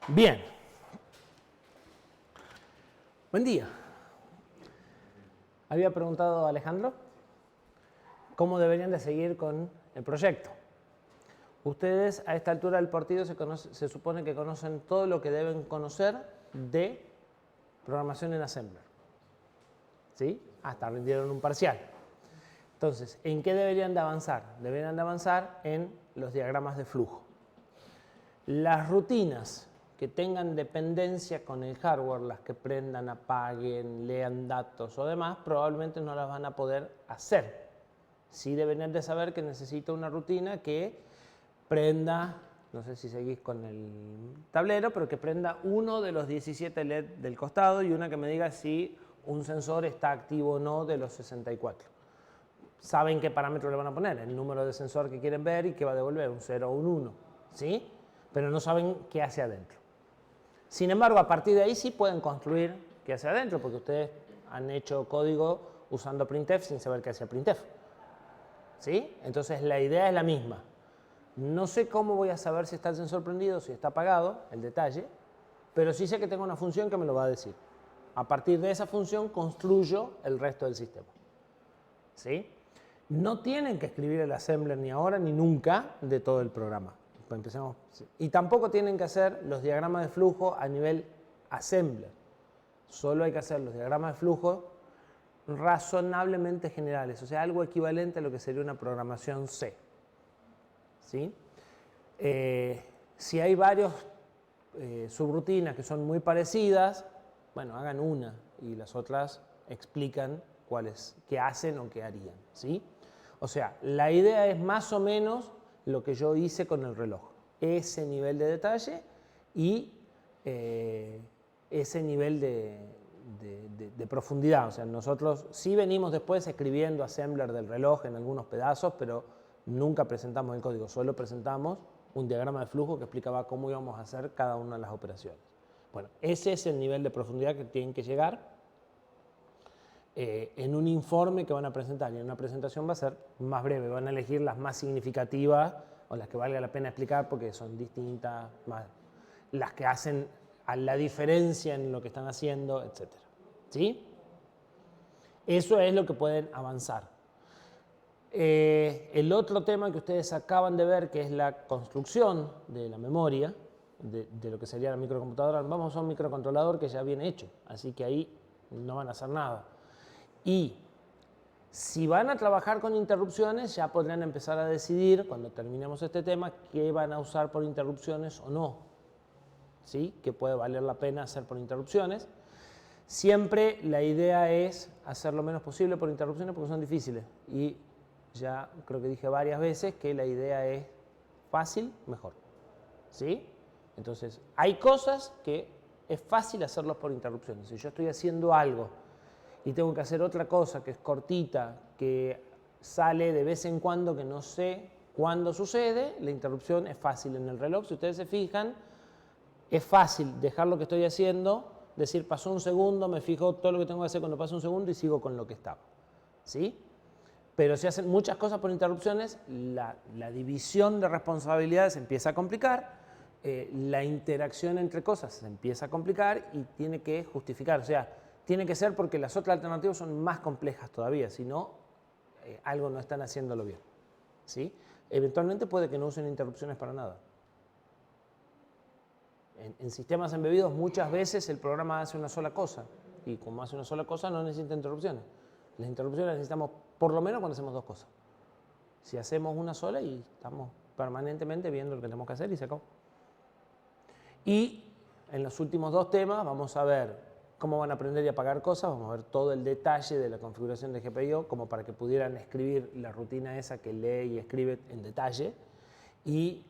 Bien. Buen día. Había preguntado a Alejandro cómo deberían de seguir con el proyecto. Ustedes a esta altura del partido se supone que conocen todo lo que deben conocer de programación en Assembler. ¿Sí? Hasta rindieron un parcial. Entonces, ¿en qué deberían de avanzar? Deberían de avanzar en los diagramas de flujo. Las rutinas que tengan dependencia con el hardware, las que prendan, apaguen, lean datos o demás, probablemente no las van a poder hacer. Sí deberían de saber que necesito una rutina que prenda, no sé si seguís con el tablero, pero que prenda uno de los 17 LED del costado y una que me diga si un sensor está activo o no de los 64. Saben qué parámetro le van a poner, el número de sensor que quieren ver y qué va a devolver, un 0 o un 1, ¿sí? Pero no saben qué hace adentro. Sin embargo, a partir de ahí sí pueden construir qué hace adentro, porque ustedes han hecho código usando printf sin saber qué hacía printf. ¿Sí? Entonces la idea es la misma. No sé cómo voy a saber si está el sensor prendido, si está apagado, el detalle, pero sí sé que tengo una función que me lo va a decir. A partir de esa función construyo el resto del sistema. ¿Sí? No tienen que escribir el assembler ni ahora ni nunca de todo el programa. Empecemos. Y tampoco tienen que hacer los diagramas de flujo a nivel assembler. Solo hay que hacer los diagramas de flujo razonablemente generales, o sea, algo equivalente a lo que sería una programación C. ¿Sí? Si hay varios subrutinas que son muy parecidas, bueno, hagan una y las otras explican qué hacen o qué harían. ¿Sí? O sea, la idea es más o menos lo que yo hice con el reloj. Ese nivel de detalle y ese nivel de profundidad. O sea, nosotros sí venimos después escribiendo assembler del reloj en algunos pedazos, pero nunca presentamos el código, solo presentamos un diagrama de flujo que explicaba cómo íbamos a hacer cada una de las operaciones. Bueno, ese es el nivel de profundidad que tienen que llegar en un informe que van a presentar, y en una presentación va a ser más breve, van a elegir las más significativas o las que valga la pena explicar porque son distintas, las que hacen a la diferencia en lo que están haciendo, etc. ¿Sí? Eso es lo que pueden avanzar. El otro tema que ustedes acaban de ver, que es la construcción de la memoria, de lo que sería la microcomputadora, vamos a un microcontrolador que ya viene hecho, así que ahí no van a hacer nada. Y si van a trabajar con interrupciones, ya podrán empezar a decidir, cuando terminemos este tema, qué van a usar por interrupciones o no. ¿Sí? Que puede valer la pena hacer por interrupciones. Siempre la idea es hacer lo menos posible por interrupciones porque son difíciles. Y ya creo que dije varias veces que la idea es fácil, mejor. ¿Sí? Entonces, hay cosas que es fácil hacerlos por interrupciones. Si yo estoy haciendo algo y tengo que hacer otra cosa que es cortita, que sale de vez en cuando, que no sé cuándo sucede, la interrupción es fácil en el reloj. Si ustedes se fijan, es fácil dejar lo que estoy haciendo, decir pasó un segundo, me fijo todo lo que tengo que hacer cuando pasa un segundo y sigo con lo que estaba. ¿Sí? Pero si hacen muchas cosas por interrupciones, la división de responsabilidades empieza a complicar, la interacción entre cosas se empieza a complicar y tiene que justificar. O sea, tiene que ser porque las otras alternativas son más complejas todavía, si no, algo no están haciéndolo bien. ¿Sí? Eventualmente puede que no usen interrupciones para nada. En sistemas embebidos muchas veces el programa hace una sola cosa y como hace una sola cosa no necesita interrupciones. Las interrupciones las necesitamos por lo menos cuando hacemos dos cosas. Si hacemos una sola y estamos permanentemente viendo lo que tenemos que hacer y se acabó. Y en los últimos dos temas vamos a ver cómo van a aprender y apagar cosas, vamos a ver todo el detalle de la configuración de GPIO como para que pudieran escribir la rutina esa que lee y escribe en detalle y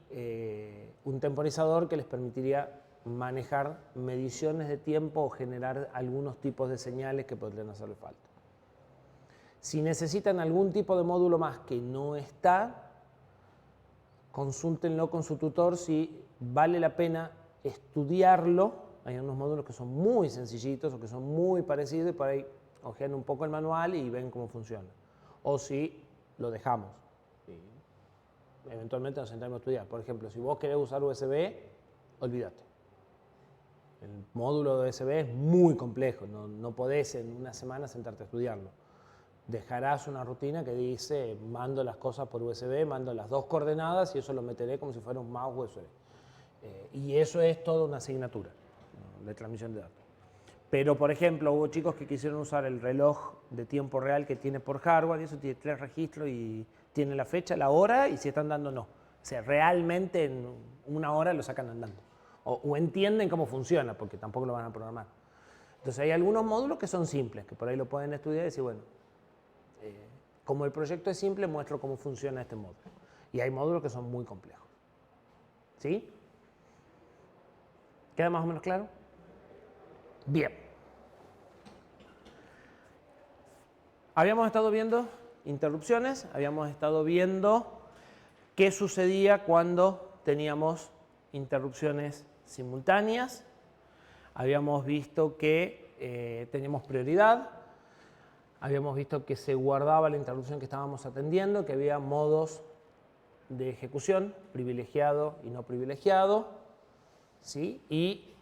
un temporizador que les permitiría manejar mediciones de tiempo o generar algunos tipos de señales que podrían hacerle falta. Si necesitan algún tipo de módulo más que no está, consúltenlo con su tutor si vale la pena estudiarlo. Hay unos módulos que son muy sencillitos o que son muy parecidos y por ahí ojean un poco el manual y ven cómo funciona. O si lo dejamos y eventualmente nos sentamos a estudiar. Por ejemplo, si vos querés usar USB, olvídate. El módulo de USB es muy complejo, no podés en una semana sentarte a estudiarlo. Dejarás una rutina que dice, mando las cosas por USB, mando las 2 coordenadas y eso lo meteré como si fuera un mouse USB. Y eso es toda una asignatura, ¿no?, de transmisión de datos. Pero, por ejemplo, hubo chicos que quisieron usar el reloj de tiempo real que tiene por hardware, y eso tiene 3 registros y tiene la fecha, la hora y si está andando no. O sea, realmente en una hora lo sacan andando. O entienden cómo funciona, porque tampoco lo van a programar. Entonces hay algunos módulos que son simples, que por ahí lo pueden estudiar y decir, bueno, como el proyecto es simple, muestro cómo funciona este módulo. Y hay módulos que son muy complejos. ¿Sí? ¿Queda más o menos claro? Bien. Habíamos estado viendo interrupciones, habíamos estado viendo qué sucedía cuando teníamos interrupciones simultáneas, habíamos visto que teníamos prioridad, habíamos visto que se guardaba la interrupción que estábamos atendiendo, que había modos de ejecución, privilegiado y no privilegiado, ¿sí? Y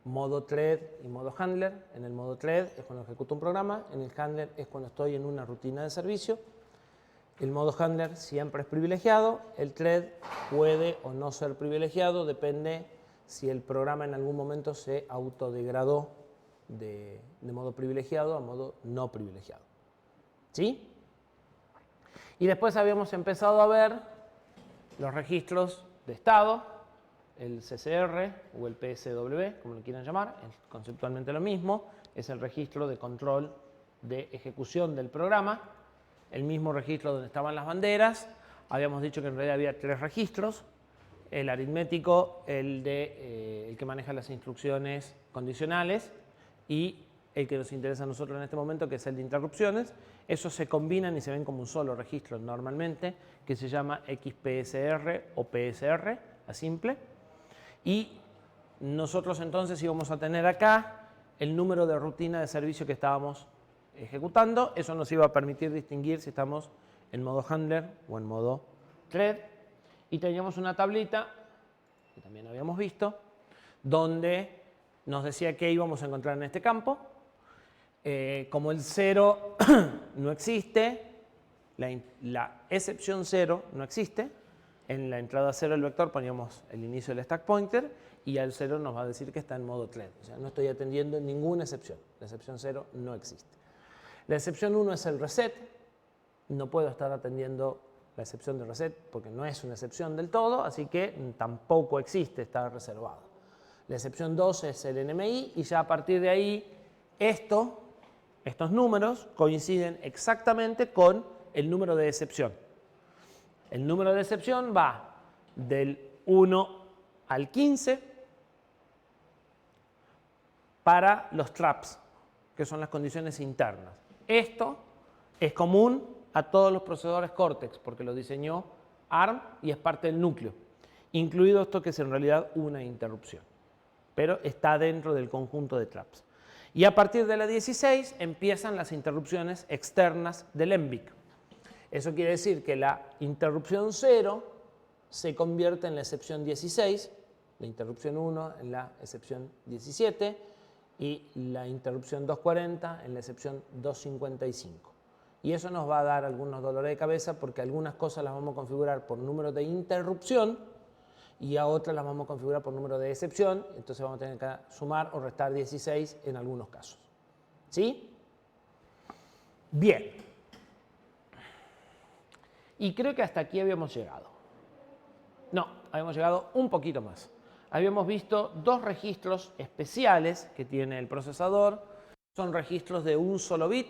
modo thread y modo handler. En el modo thread es cuando ejecuto un programa, en el handler es cuando estoy en una rutina de servicio. El modo handler siempre es privilegiado, el thread puede o no ser privilegiado, depende si el programa en algún momento se autodegradó de modo privilegiado a modo no privilegiado. ¿Sí? Y después habíamos empezado a ver los registros de estado, el CCR o el PSW, como lo quieran llamar, es conceptualmente lo mismo, es el registro de control de ejecución del programa, el mismo registro donde estaban las banderas. Habíamos dicho que en realidad había 3 registros, el aritmético, el que maneja las instrucciones condicionales y el que nos interesa a nosotros en este momento, que es el de interrupciones. Esos se combinan y se ven como un solo registro normalmente, que se llama XPSR o PSR, a simple. Y nosotros entonces íbamos a tener acá el número de rutina de servicio que estábamos ejecutando. Eso nos iba a permitir distinguir si estamos en modo handler o en modo thread. Y teníamos una tablita, que también habíamos visto, donde nos decía qué íbamos a encontrar en este campo. Como el 0 no existe, la excepción 0 no existe, en la entrada 0 del vector poníamos el inicio del stack pointer y al 0 nos va a decir que está en modo thread. O sea, no estoy atendiendo ninguna excepción. La excepción 0 no existe. La excepción 1 es el reset. No puedo estar atendiendo la excepción de reset porque no es una excepción del todo, así que tampoco existe, está reservado. La excepción 2 es el NMI y ya a partir de ahí estos números coinciden exactamente con el número de excepción. El número de excepción va del 1 al 15 para los traps, que son las condiciones internas. Esto es común a todos los procesadores Cortex, porque lo diseñó ARM y es parte del núcleo, incluido esto que es en realidad una interrupción, pero está dentro del conjunto de traps. Y a partir de la 16 empiezan las interrupciones externas del ENVIC. Eso quiere decir que la interrupción 0 se convierte en la excepción 16, la interrupción 1 en la excepción 17 y la interrupción 240 en la excepción 255. Y eso nos va a dar algunos dolores de cabeza porque algunas cosas las vamos a configurar por número de interrupción y a otras las vamos a configurar por número de excepción, entonces vamos a tener que sumar o restar 16 en algunos casos. ¿Sí? Bien. Y creo que hasta aquí habíamos llegado. No, habíamos llegado un poquito más. Habíamos visto 2 registros especiales que tiene el procesador. Son registros de un solo bit,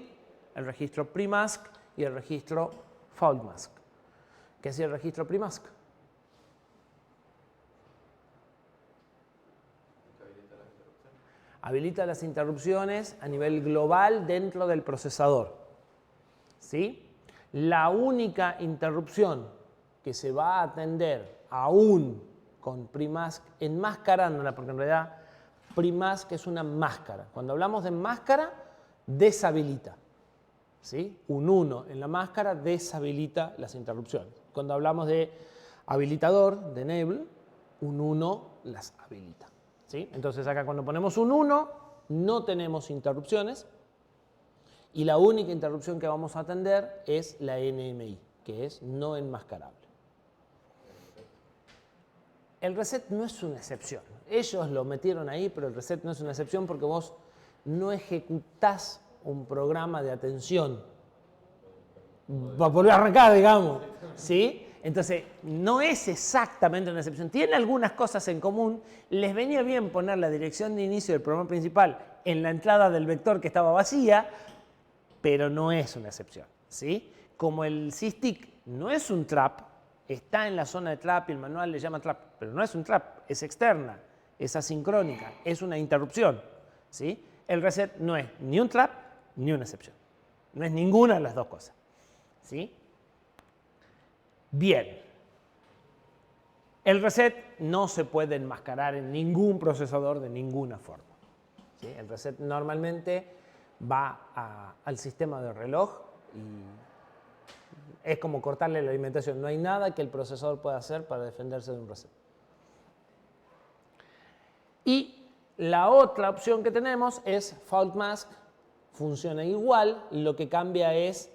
el registro pre-mask y el registro fault mask. ¿Qué es el registro pre-mask? Habilita las interrupciones a nivel global dentro del procesador. ¿Sí? La única interrupción que se va a atender aún con pre-mask, enmascarándola, porque en realidad pre-mask es una máscara. Cuando hablamos de máscara, deshabilita. ¿Sí? Un 1 en la máscara deshabilita las interrupciones. Cuando hablamos de habilitador, de enable, un 1 las habilita. ¿Sí? Entonces acá cuando ponemos un 1, no tenemos interrupciones y la única interrupción que vamos a atender es la NMI, que es no enmascarable. El reset no es una excepción. Ellos lo metieron ahí, pero el reset no es una excepción porque vos no ejecutás un programa de atención para volver a arrancar, digamos. ¿Sí? Entonces, no es exactamente una excepción. Tiene algunas cosas en común. Les venía bien poner la dirección de inicio del programa principal en la entrada del vector que estaba vacía, pero no es una excepción. ¿Sí? Como el SysTick no es un trap, está en la zona de trap y el manual le llama trap, pero no es un trap, es externa, es asincrónica, es una interrupción. ¿Sí? El reset no es ni un trap ni una excepción. No es ninguna de las dos cosas. ¿Sí? Bien. El reset no se puede enmascarar en ningún procesador de ninguna forma. ¿Sí? El reset normalmente va al sistema de reloj y es como cortarle la alimentación. No hay nada que el procesador pueda hacer para defenderse de un reset. Y la otra opción que tenemos es fault mask. Funciona igual, lo que cambia es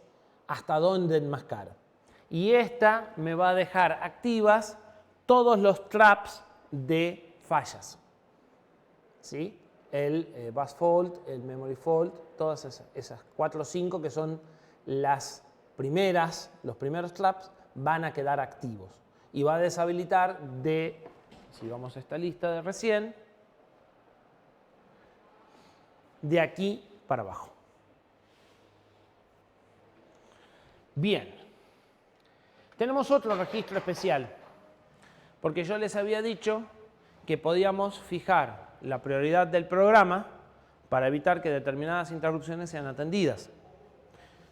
hasta dónde enmascara. Y esta me va a dejar activas todos los traps de fallas. ¿Sí? El bus fault, el memory fault, todas esas 4 o 5 que son los primeros traps van a quedar activos. Y va a deshabilitar si vamos a esta lista de recién, de aquí para abajo. Bien. Tenemos otro registro especial, porque yo les había dicho que podíamos fijar la prioridad del programa para evitar que determinadas interrupciones sean atendidas.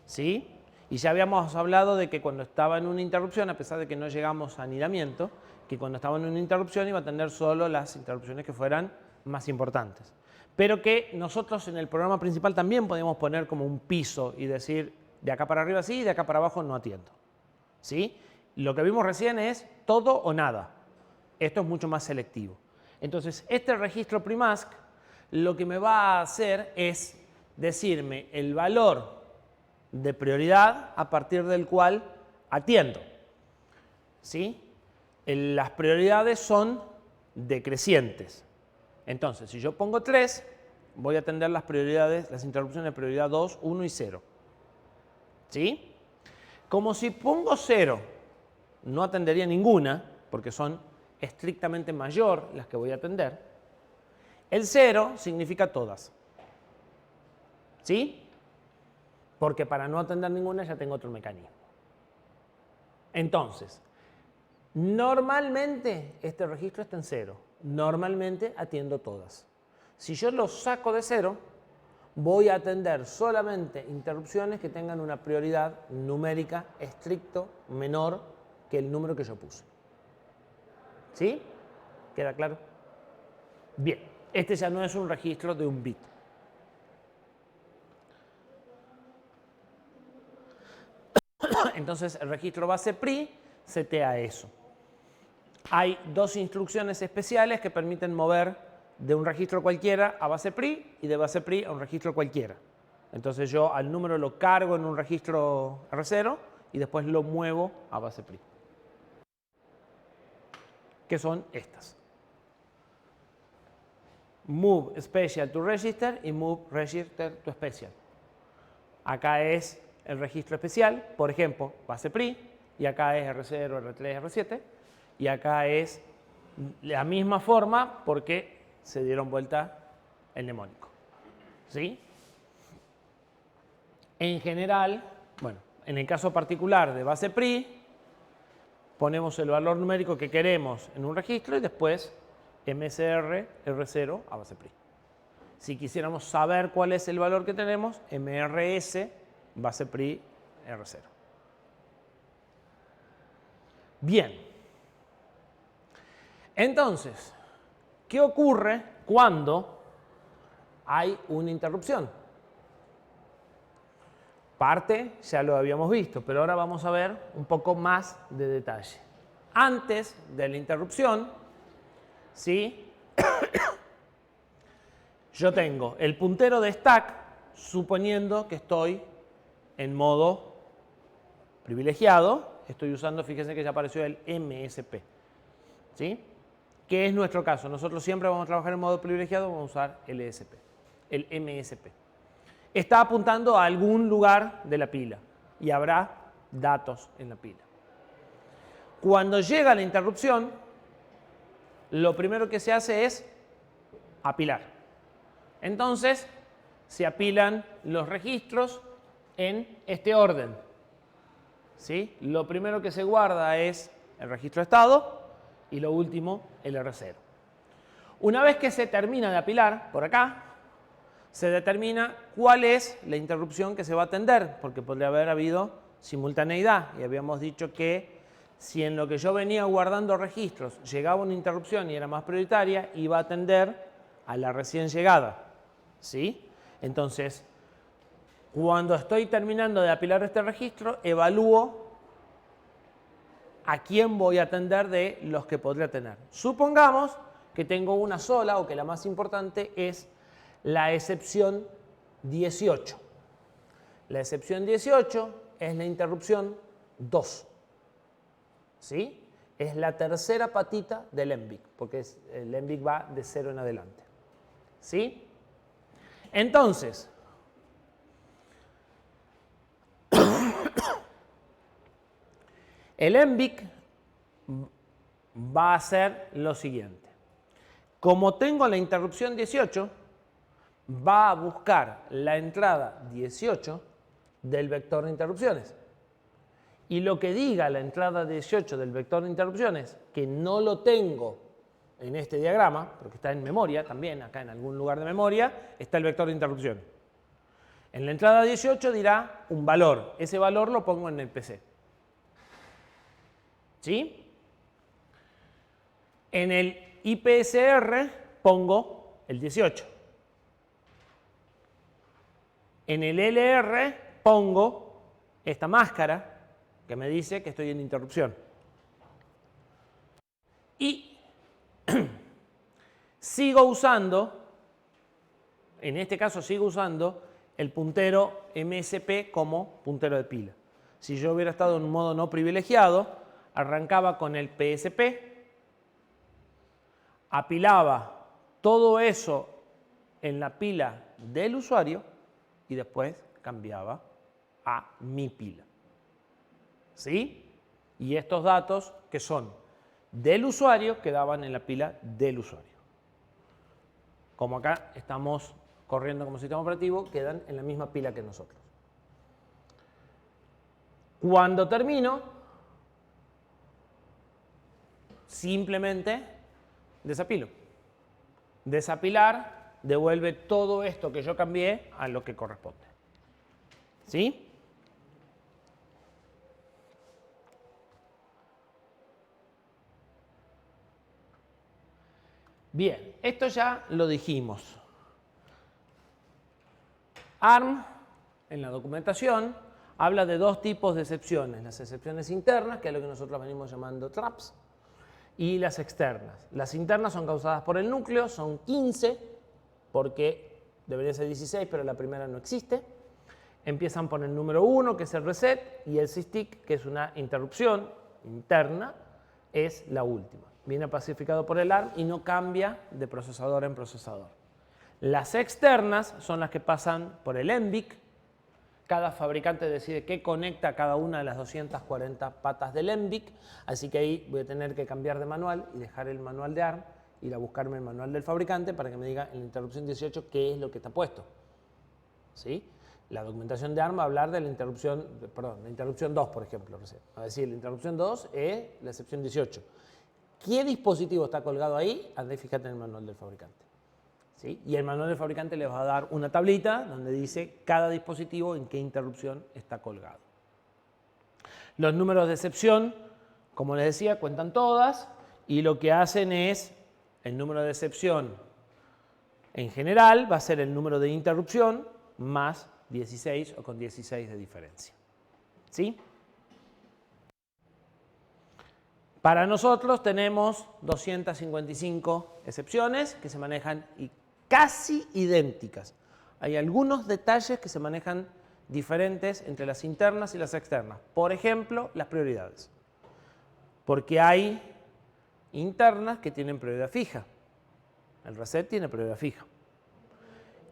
¿Sí? Y ya habíamos hablado de que cuando estaba en una interrupción, a pesar de que no llegamos a anidamiento, que cuando estaba en una interrupción iba a atender solo las interrupciones que fueran más importantes. Pero que nosotros en el programa principal también podíamos poner como un piso y decir, de acá para arriba sí, de acá para abajo no atiendo. ¿Sí? Lo que vimos recién es todo o nada. Esto es mucho más selectivo. Entonces, este registro primask lo que me va a hacer es decirme el valor de prioridad a partir del cual atiendo. ¿Sí? Las prioridades son decrecientes. Entonces, si yo pongo 3, voy a atender las interrupciones de prioridad 2, 1 y 0. ¿Sí? Como si pongo 0, no atendería ninguna, porque son estrictamente mayor las que voy a atender. El 0 significa todas. ¿Sí? Porque para no atender ninguna ya tengo otro mecanismo. Entonces, normalmente este registro está en 0. Normalmente atiendo todas. Si yo lo saco de 0, voy a atender solamente interrupciones que tengan una prioridad numérica estricto menor que el número que yo puse. ¿Sí? ¿Queda claro? Bien, este ya no es un registro de un bit. Entonces el registro base PRI setea eso. Hay 2 instrucciones especiales que permiten mover de un registro cualquiera a base PRI y de base PRI a un registro cualquiera. Entonces yo al número lo cargo en un registro R0 y después lo muevo a base PRI. Que son estas. Move special to register y move register to special. Acá es el registro especial, por ejemplo, base PRI, y acá es R0, R3, R7, y acá es la misma forma porque se dieron vuelta el mnemónico. ¿Sí? En general, bueno, en el caso particular de base PRI, ponemos el valor numérico que queremos en un registro y después MSR R0 a base PRI. Si quisiéramos saber cuál es el valor que tenemos, MRS base PRI R0. Bien. Entonces, ¿qué ocurre cuando hay una interrupción? Parte ya lo habíamos visto, pero ahora vamos a ver un poco más de detalle. Antes de la interrupción, ¿sí? yo tengo el puntero de stack, suponiendo que estoy en modo privilegiado. Estoy usando, fíjense que ya apareció el MSP. ¿Sí? ¿Qué es nuestro caso? Nosotros siempre vamos a trabajar en modo privilegiado, vamos a usar el ESP, el MSP. Está apuntando a algún lugar de la pila y habrá datos en la pila. Cuando llega la interrupción, lo primero que se hace es apilar. Entonces, se apilan los registros en este orden. ¿Sí? Lo primero que se guarda es el registro de estado y lo último, el R0. Una vez que se termina de apilar, por acá, se determina cuál es la interrupción que se va a atender, porque podría haber habido simultaneidad. Y habíamos dicho que si en lo que yo venía guardando registros llegaba una interrupción y era más prioritaria, iba a atender a la recién llegada. ¿Sí? Entonces, cuando estoy terminando de apilar este registro, evalúo a quién voy a atender de los que podría tener. Supongamos que tengo una sola o que la más importante es la excepción 18. La excepción 18 es la interrupción 2. ¿Sí? Es la tercera patita del ENVIC, porque el ENVIC va de 0 en adelante. ¿Sí? Entonces, el ENVIC va a hacer lo siguiente. Como tengo la interrupción 18, va a buscar la entrada 18 del vector de interrupciones. Y lo que diga la entrada 18 del vector de interrupciones, que no lo tengo en este diagrama, porque está en memoria también, acá en algún lugar de memoria, está el vector de interrupción. En la entrada 18 dirá un valor. Ese valor lo pongo en el PC. ¿Sí? En el IPSR pongo el 18. En el LR pongo esta máscara que me dice que estoy en interrupción. Y sigo usando, en este caso sigo usando el puntero MSP como puntero de pila. Si yo hubiera estado en un modo no privilegiado, arrancaba con el PSP, apilaba todo eso en la pila del usuario y después cambiaba a mi pila. ¿Sí? Y estos datos que son del usuario quedaban en la pila del usuario. Como acá estamos corriendo como sistema operativo, quedan en la misma pila que nosotros. Cuando termino, simplemente desapilo. Desapilar devuelve todo esto que yo cambié a lo que corresponde. ¿Sí? Bien, esto ya lo dijimos. ARM, en la documentación, habla de dos tipos de excepciones. Las excepciones internas, que es lo que nosotros venimos llamando traps, y las externas. Las internas son causadas por el núcleo, son 15, porque debería ser 16, pero la primera no existe. Empiezan por el número 1, que es el reset, y el SysTick, que es una interrupción interna, es la última. Viene pacificado por el ARM y no cambia de procesador en procesador. Las externas son las que pasan por el ENVIC. Cada fabricante decide qué conecta a cada una de las 240 patas del ENVIC, así que ahí voy a tener que cambiar de manual y dejar el manual de ARM, ir a buscarme el manual del fabricante para que me diga en la interrupción 18 qué es lo que está puesto. ¿Sí? La documentación de ARM va a hablar de la interrupción, la interrupción 2, por ejemplo. Va a decir, la interrupción 2 es la excepción 18. ¿Qué dispositivo está colgado ahí? Andá y fíjate en el manual del fabricante. ¿Sí? Y el manual del fabricante les va a dar una tablita donde dice cada dispositivo en qué interrupción está colgado. Los números de excepción, como les decía, cuentan todas y lo que hacen es el número de excepción en general va a ser el número de interrupción más 16 o con 16 de diferencia. ¿Sí? Para nosotros tenemos 255 excepciones que se manejan y casi idénticas. Hay algunos detalles que se manejan diferentes entre las internas y las externas. Por ejemplo, las prioridades. Porque hay internas que tienen prioridad fija. El reset tiene prioridad fija.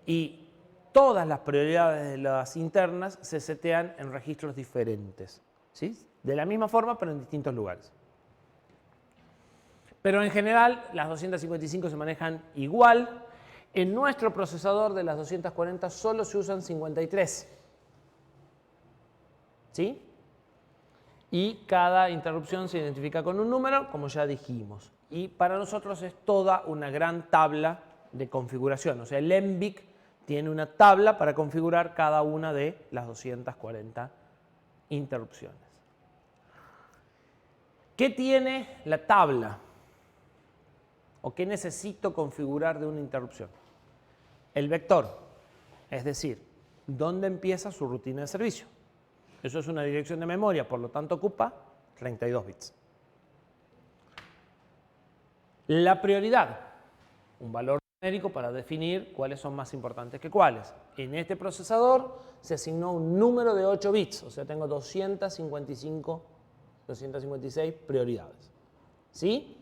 Y todas las prioridades de las internas se setean en registros diferentes, ¿sí? De la misma forma, pero en distintos lugares. Pero en general, las 255 se manejan igual. En nuestro procesador de las 240 solo se usan 53. ¿Sí? Y cada interrupción se identifica con un número, como ya dijimos. Y para nosotros es toda una gran tabla de configuración. O sea, el MBIC tiene una tabla para configurar cada una de las 240 interrupciones. ¿Qué tiene la tabla? ¿O qué necesito configurar de una interrupción? El vector, es decir, dónde empieza su rutina de servicio. Eso es una dirección de memoria, por lo tanto ocupa 32 bits. La prioridad, un valor numérico para definir cuáles son más importantes que cuáles. En este procesador se asignó un número de 8 bits, o sea, tengo 256 prioridades. ¿Sí?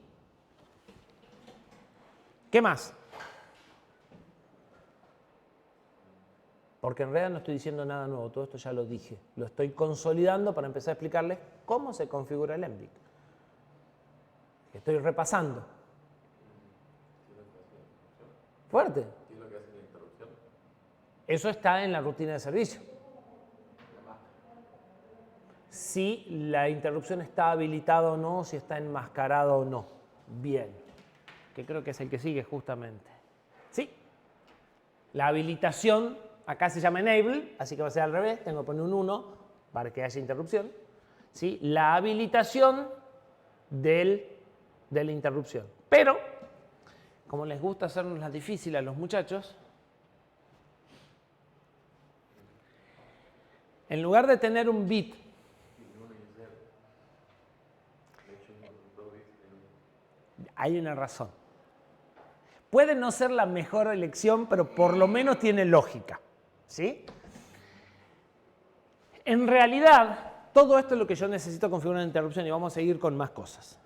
¿Qué más? Porque en realidad no estoy diciendo nada nuevo, todo esto ya lo dije. Lo estoy consolidando para empezar a explicarles cómo se configura el MBIC. Estoy repasando. Fuerte. Eso está en la rutina de servicio. Si la interrupción está habilitada o no, si está enmascarada o no. Bien. Que creo que es el que sigue justamente. ¿Sí? La habilitación acá se llama enable, así que va a ser al revés. Tengo que poner un 1 para que haya interrupción. ¿Sí? La habilitación de la interrupción. Pero, como les gusta hacernos las difíciles a los muchachos, en lugar de tener un bit, hay una razón. Puede no ser la mejor elección, pero por lo menos tiene lógica. ¿Sí? En realidad, todo esto es lo que yo necesito configurar una interrupción y vamos a seguir con más cosas.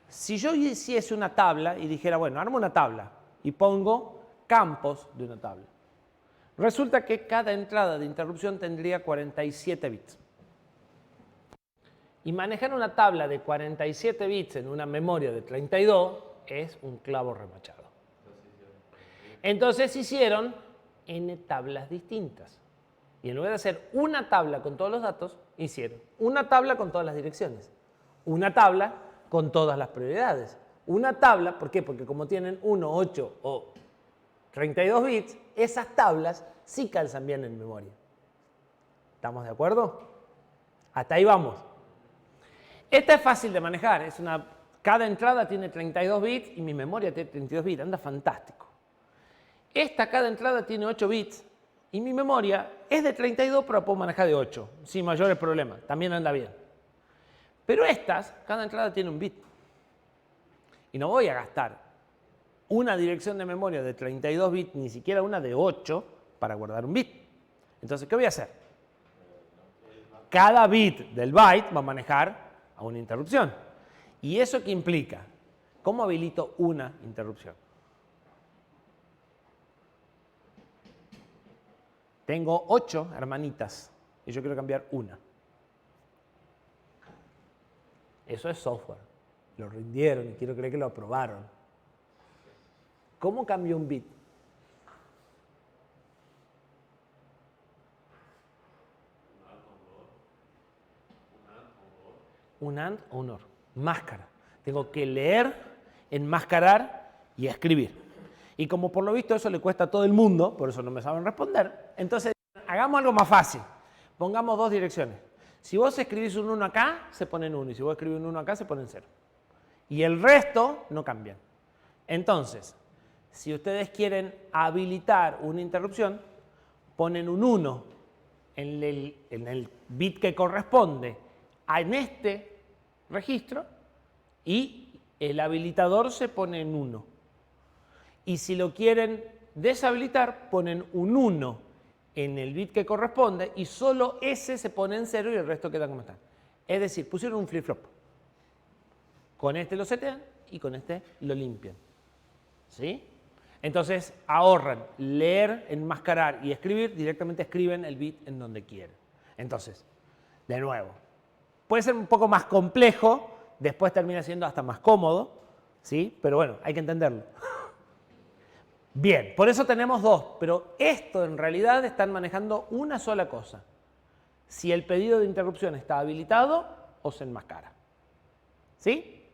Si yo hiciese una tabla y dijera, bueno, armo una tabla y pongo campos de una tabla, resulta que cada entrada de interrupción tendría 47 bits. Y manejar una tabla de 47 bits en una memoria de 32 es un clavo remachado. Entonces hicieron n tablas distintas. Y en lugar de hacer una tabla con todos los datos, hicieron una tabla con todas las direcciones, una tabla con todas las prioridades, una tabla, ¿por qué? Porque como tienen 1, 8 o 32 bits, esas tablas sí calzan bien en memoria. ¿Estamos de acuerdo? Hasta ahí vamos. Esta es fácil de manejar, cada entrada tiene 32 bits y mi memoria tiene 32 bits, anda fantástico. Cada entrada tiene 8 bits y mi memoria es de 32, pero la puedo manejar de 8, sin mayores problemas, también anda bien. Pero cada entrada tiene un bit. Y no voy a gastar una dirección de memoria de 32 bits, ni siquiera una de 8, para guardar un bit. Entonces, ¿qué voy a hacer? Cada bit del byte va a manejar a una interrupción. ¿Y eso qué implica? ¿Cómo habilito una interrupción? Tengo 8 hermanitas y yo quiero cambiar una. Eso es software. Lo rindieron y quiero creer que lo aprobaron. ¿Cómo cambio un bit? Un AND o un OR. Máscara. Tengo que leer, enmascarar y escribir. Y como por lo visto eso le cuesta a todo el mundo, por eso no me saben responder, entonces hagamos algo más fácil. Pongamos dos direcciones. Si vos escribís un 1 acá, se ponen 1. Y si vos escribís un 1 acá, se ponen 0. Y el resto no cambian. Entonces, si ustedes quieren habilitar una interrupción, ponen un 1 en el bit que corresponde en este registro y el habilitador se pone en 1. Y si lo quieren deshabilitar, ponen un 1 en el bit que corresponde y solo ese se pone en 0 y el resto queda como está. Es decir, pusieron un flip-flop. Con este lo setean y con este lo limpian. ¿Sí? Entonces ahorran leer, enmascarar y escribir, directamente escriben el bit en donde quieren. Entonces, de nuevo, puede ser un poco más complejo, después termina siendo hasta más cómodo, ¿sí? Pero bueno, hay que entenderlo. Bien, por eso tenemos dos, pero esto en realidad están manejando una sola cosa. Si el pedido de interrupción está habilitado o se enmascara. ¿Sí?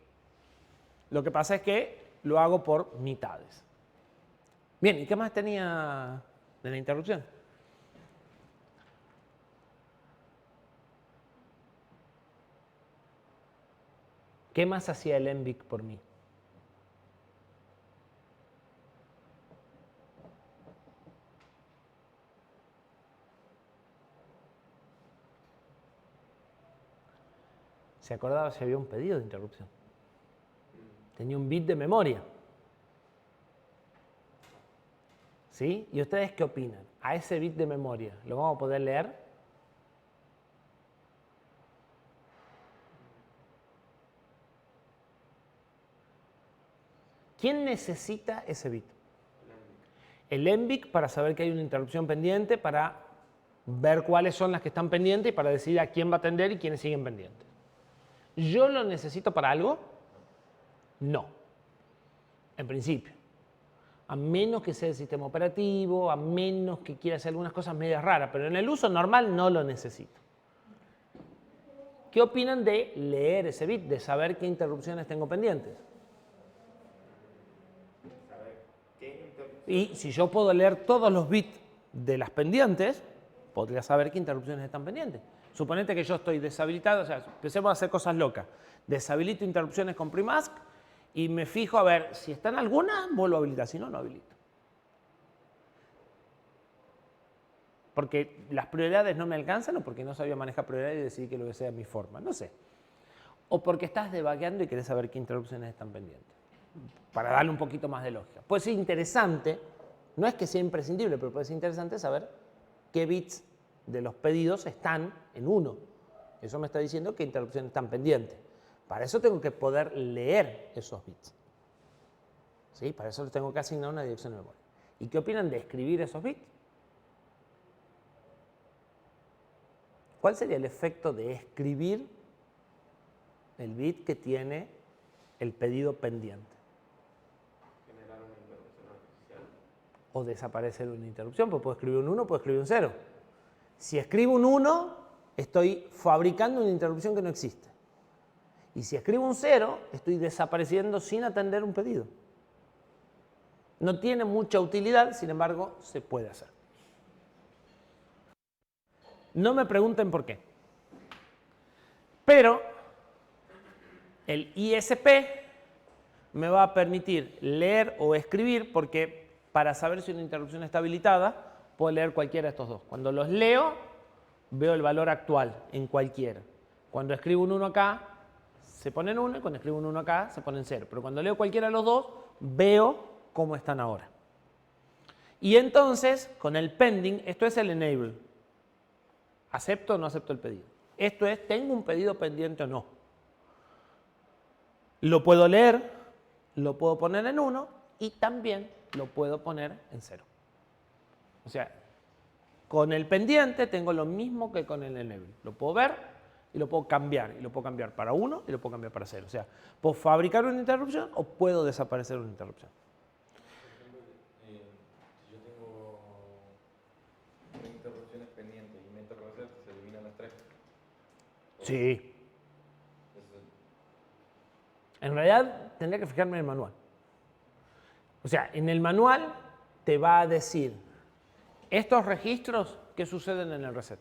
Lo que pasa es que lo hago por mitades. Bien, ¿y qué más tenía de la interrupción? ¿Qué más hacía el MVIC por mí? ¿Se acordaba si había un pedido de interrupción? Tenía un bit de memoria. ¿Sí? ¿Y ustedes qué opinan? ¿A ese bit de memoria lo vamos a poder leer? ¿Quién necesita ese bit? El MVIC para saber que hay una interrupción pendiente, para ver cuáles son las que están pendientes y para decidir a quién va a atender y quiénes siguen pendientes. ¿Yo lo necesito para algo? No. En principio. A menos que sea el sistema operativo, a menos que quiera hacer algunas cosas medias raras, pero en el uso normal no lo necesito. ¿Qué opinan de leer ese bit, de saber qué interrupciones tengo pendientes? Y si yo puedo leer todos los bits de las pendientes, podría saber qué interrupciones están pendientes. Suponete que yo estoy deshabilitado, o sea, empecemos a hacer cosas locas. Deshabilito interrupciones con Primask y me fijo a ver si están algunas, vuelvo a habilitar, si no, no habilito. Porque las prioridades no me alcanzan o porque no sabía manejar prioridades y decidí que lo que sea mi forma, no sé. O porque estás debugueando y querés saber qué interrupciones están pendientes. Para darle un poquito más de lógica. Puede ser interesante, no es que sea imprescindible, pero puede ser interesante saber qué bits de los pedidos están en 1. Eso me está diciendo qué interrupciones están pendientes. Para eso tengo que poder leer esos bits. ¿Sí? Para eso les tengo que asignar una dirección de memoria. ¿Y qué opinan de escribir esos bits? ¿Cuál sería el efecto de escribir el bit que tiene el pedido pendiente? Generar una interrupción artificial. O desaparecer una interrupción, pues puedo escribir un 1, puedo escribir un 0. Si escribo un 1, estoy fabricando una interrupción que no existe. Y si escribo un 0, estoy desapareciendo sin atender un pedido. No tiene mucha utilidad, sin embargo, se puede hacer. No me pregunten por qué. Pero el ISP me va a permitir leer o escribir, porque para saber si una interrupción está habilitada, puedo leer cualquiera de estos dos. Cuando los leo, veo el valor actual en cualquiera. Cuando escribo un 1 acá, se pone en 1, y cuando escribo un 1 acá, se pone en 0. Pero cuando leo cualquiera de los dos, veo cómo están ahora. Y entonces, con el pending, esto es el enable. ¿Acepto o no acepto el pedido? Esto es, ¿tengo un pedido pendiente o no? Lo puedo leer, lo puedo poner en 1 y también lo puedo poner en 0. O sea, con el pendiente tengo lo mismo que con el enable. Lo puedo ver y lo puedo cambiar. Y lo puedo cambiar para 1 y lo puedo cambiar para 0. O sea, puedo fabricar una interrupción o puedo desaparecer una interrupción. Por ejemplo, si yo tengo 3 interrupciones pendientes y meto reset, se eliminan las 3. Sí. En realidad tendría que fijarme en el manual. O sea, en el manual te va a decir estos registros qué suceden en el reset.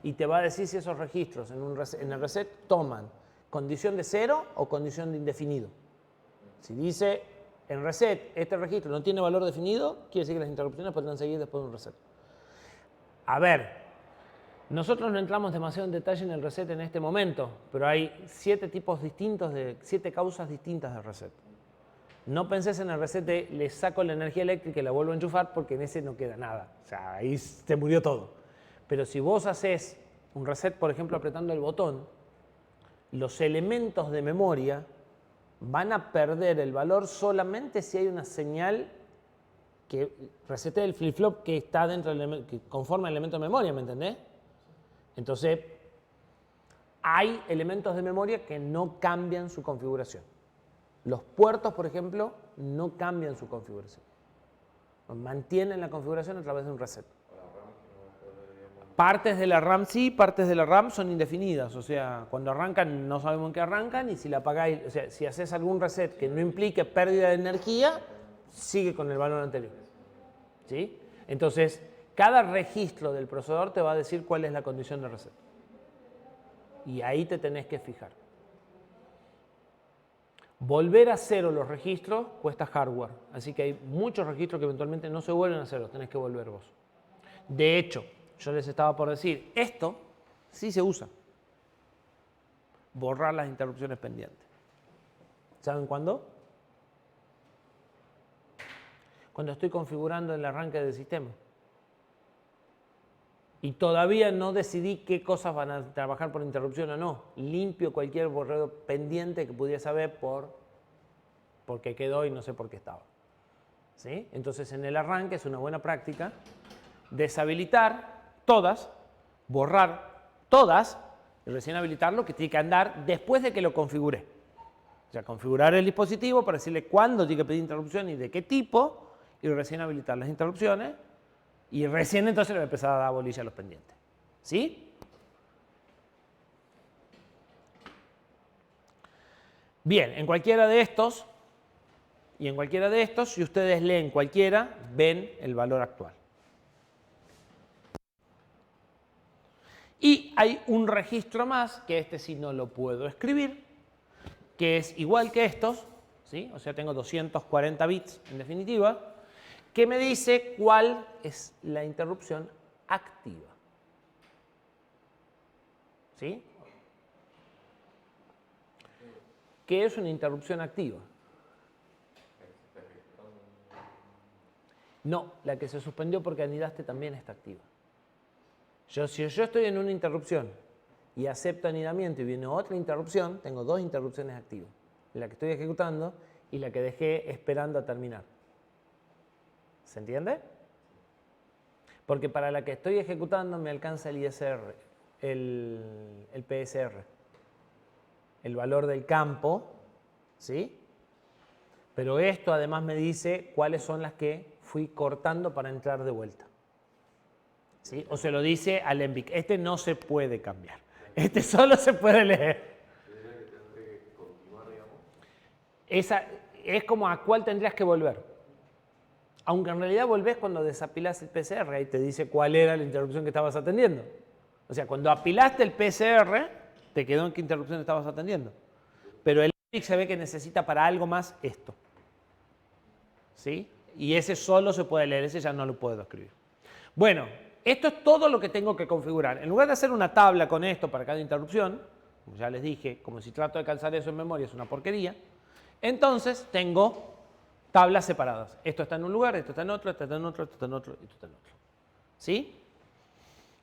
Y te va a decir si esos registros en el reset toman condición de 0 o condición de indefinido. Si dice en reset este registro no tiene valor definido, quiere decir que las interrupciones podrán seguir después de un reset. A ver, nosotros no entramos demasiado en detalle en el reset en este momento, pero hay 7 tipos distintos 7 causas distintas de reset. No pensés en el reset de le saco la energía eléctrica y la vuelvo a enchufar porque en ese no queda nada. O sea, ahí se murió todo. Pero si vos haces un reset, por ejemplo, apretando el botón, los elementos de memoria van a perder el valor solamente si hay una señal que resete el flip-flop que está dentro del que conforma el elemento de memoria, ¿me entendés? Entonces, hay elementos de memoria que no cambian su configuración. Los puertos, por ejemplo, no cambian su configuración. Mantienen la configuración a través de un reset. Partes de la RAM sí, partes de la RAM son indefinidas. O sea, cuando arrancan no sabemos en qué arrancan y si la apagáis, o sea, si haces algún reset que no implique pérdida de energía, sigue con el valor anterior. ¿Sí? Entonces, cada registro del procesador te va a decir cuál es la condición de reset. Y ahí te tenés que fijar. Volver a cero los registros cuesta hardware. Así que hay muchos registros que eventualmente no se vuelven a cero, tenés que volver vos. De hecho, yo les estaba por decir, esto sí se usa. Borrar las interrupciones pendientes. ¿Saben cuándo? Cuando estoy configurando el arranque del sistema. Y todavía no decidí qué cosas van a trabajar por interrupción o no. Limpio cualquier borrado pendiente que pudiera saber porque quedó y no sé por qué estaba. ¿Sí? Entonces en el arranque es una buena práctica deshabilitar todas, borrar todas y recién habilitar lo que tiene que andar después de que lo configure. O sea, configurar el dispositivo para decirle cuándo tiene que pedir interrupción y de qué tipo y recién habilitar las interrupciones. Y recién entonces le voy a empezar a dar bolilla a los pendientes. ¿Sí? Bien, en cualquiera de estos, y en cualquiera de estos, si ustedes leen cualquiera, ven el valor actual. Y hay un registro más, que este sí no lo puedo escribir, que es igual que estos, ¿sí? O sea, tengo 240 bits en definitiva, que me dice cuál es la interrupción activa. ¿Sí? ¿Qué es una interrupción activa? No, la que se suspendió porque anidaste también está activa. Si yo estoy en una interrupción y acepto anidamiento y viene otra interrupción, tengo dos interrupciones activas. La que estoy ejecutando y la que dejé esperando a terminar. ¿Se entiende? Porque para la que estoy ejecutando me alcanza el ISR, el PSR, el valor del campo, ¿sí? Pero esto además me dice cuáles son las que fui cortando para entrar de vuelta. ¿Sí? O se lo dice al ENVIC. Este no se puede cambiar. Este solo se puede leer. Esa es como a cuál tendrías que volver. Aunque en realidad volvés cuando desapilás el PCR y te dice cuál era la interrupción que estabas atendiendo. O sea, cuando apilaste el PCR, te quedó en qué interrupción estabas atendiendo. Pero el ENVIC se ve que necesita para algo más esto. ¿Sí? Y ese solo se puede leer, ese ya no lo puedo escribir. Bueno, esto es todo lo que tengo que configurar. En lugar de hacer una tabla con esto para cada interrupción, como ya les dije, como si trato de calzar eso en memoria es una porquería, entonces tengo tablas separadas. Esto está en un lugar, esto está en otro, esto está en otro, esto está en otro, esto está en otro. ¿Sí?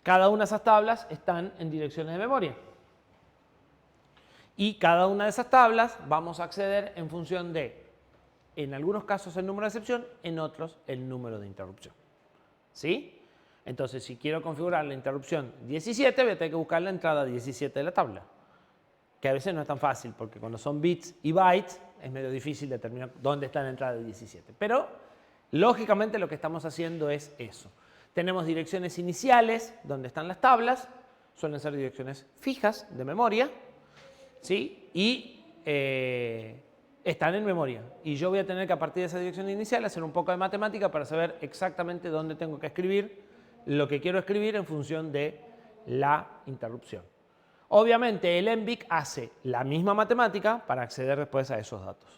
Cada una de esas tablas están en direcciones de memoria. Y cada una de esas tablas vamos a acceder en función de, en algunos casos, el número de excepción, en otros, el número de interrupción. ¿Sí? Entonces, si quiero configurar la interrupción 17, voy a tener que buscar la entrada 17 de la tabla. Que a veces no es tan fácil, porque cuando son bits y bytes, es medio difícil determinar dónde está la entrada de 17. Pero, lógicamente, lo que estamos haciendo es eso. Tenemos direcciones iniciales, donde están las tablas, suelen ser direcciones fijas de memoria, ¿sí? Y están en memoria. Y yo voy a tener que, a partir de esa dirección inicial, hacer un poco de matemática para saber exactamente dónde tengo que escribir lo que quiero escribir en función de la interrupción. Obviamente el ENVIC hace la misma matemática para acceder después a esos datos.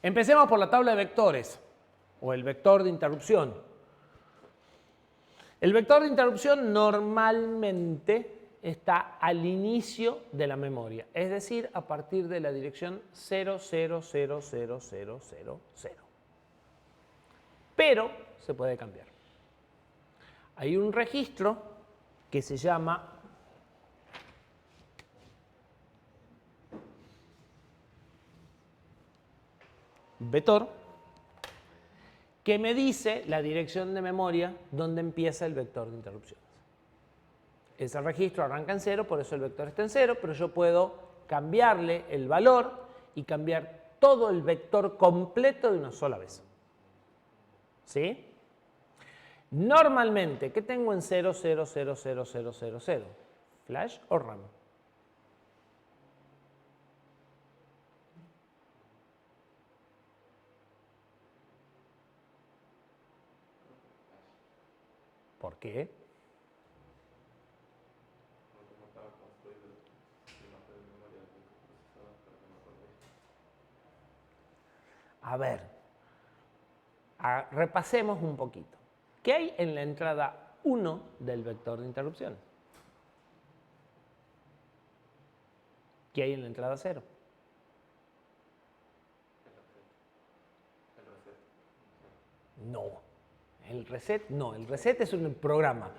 Empecemos por la tabla de vectores o el vector de interrupción. El vector de interrupción normalmente está al inicio de la memoria, es decir, a partir de la dirección 000000. Pero se puede cambiar. Hay un registro que se llama vector, que me dice la dirección de memoria donde empieza el vector de interrupciones. Ese registro arranca en 0, por eso el vector está en 0, pero yo puedo cambiarle el valor y cambiar todo el vector completo de una sola vez. ¿Sí? Normalmente, ¿qué tengo en 000000? ¿Flash o RAM? ¿Por qué? A ver, repasemos un poquito. ¿Qué hay en la entrada 1 del vector de interrupciones? ¿Qué hay en la entrada 0? No. El reset no. El reset es un programa.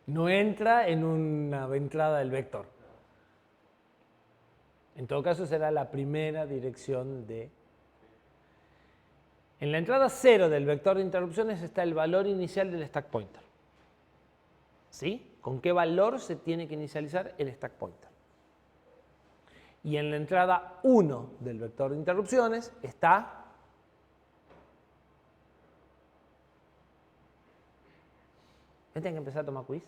No entra en una entrada del vector. En todo caso será la primera dirección de... En la entrada 0 del vector de interrupciones está el valor inicial del stack pointer. ¿Sí? ¿Con qué valor se tiene que inicializar el stack pointer? Y en la entrada 1 del vector de interrupciones está ¿tienen que empezar a tomar quiz?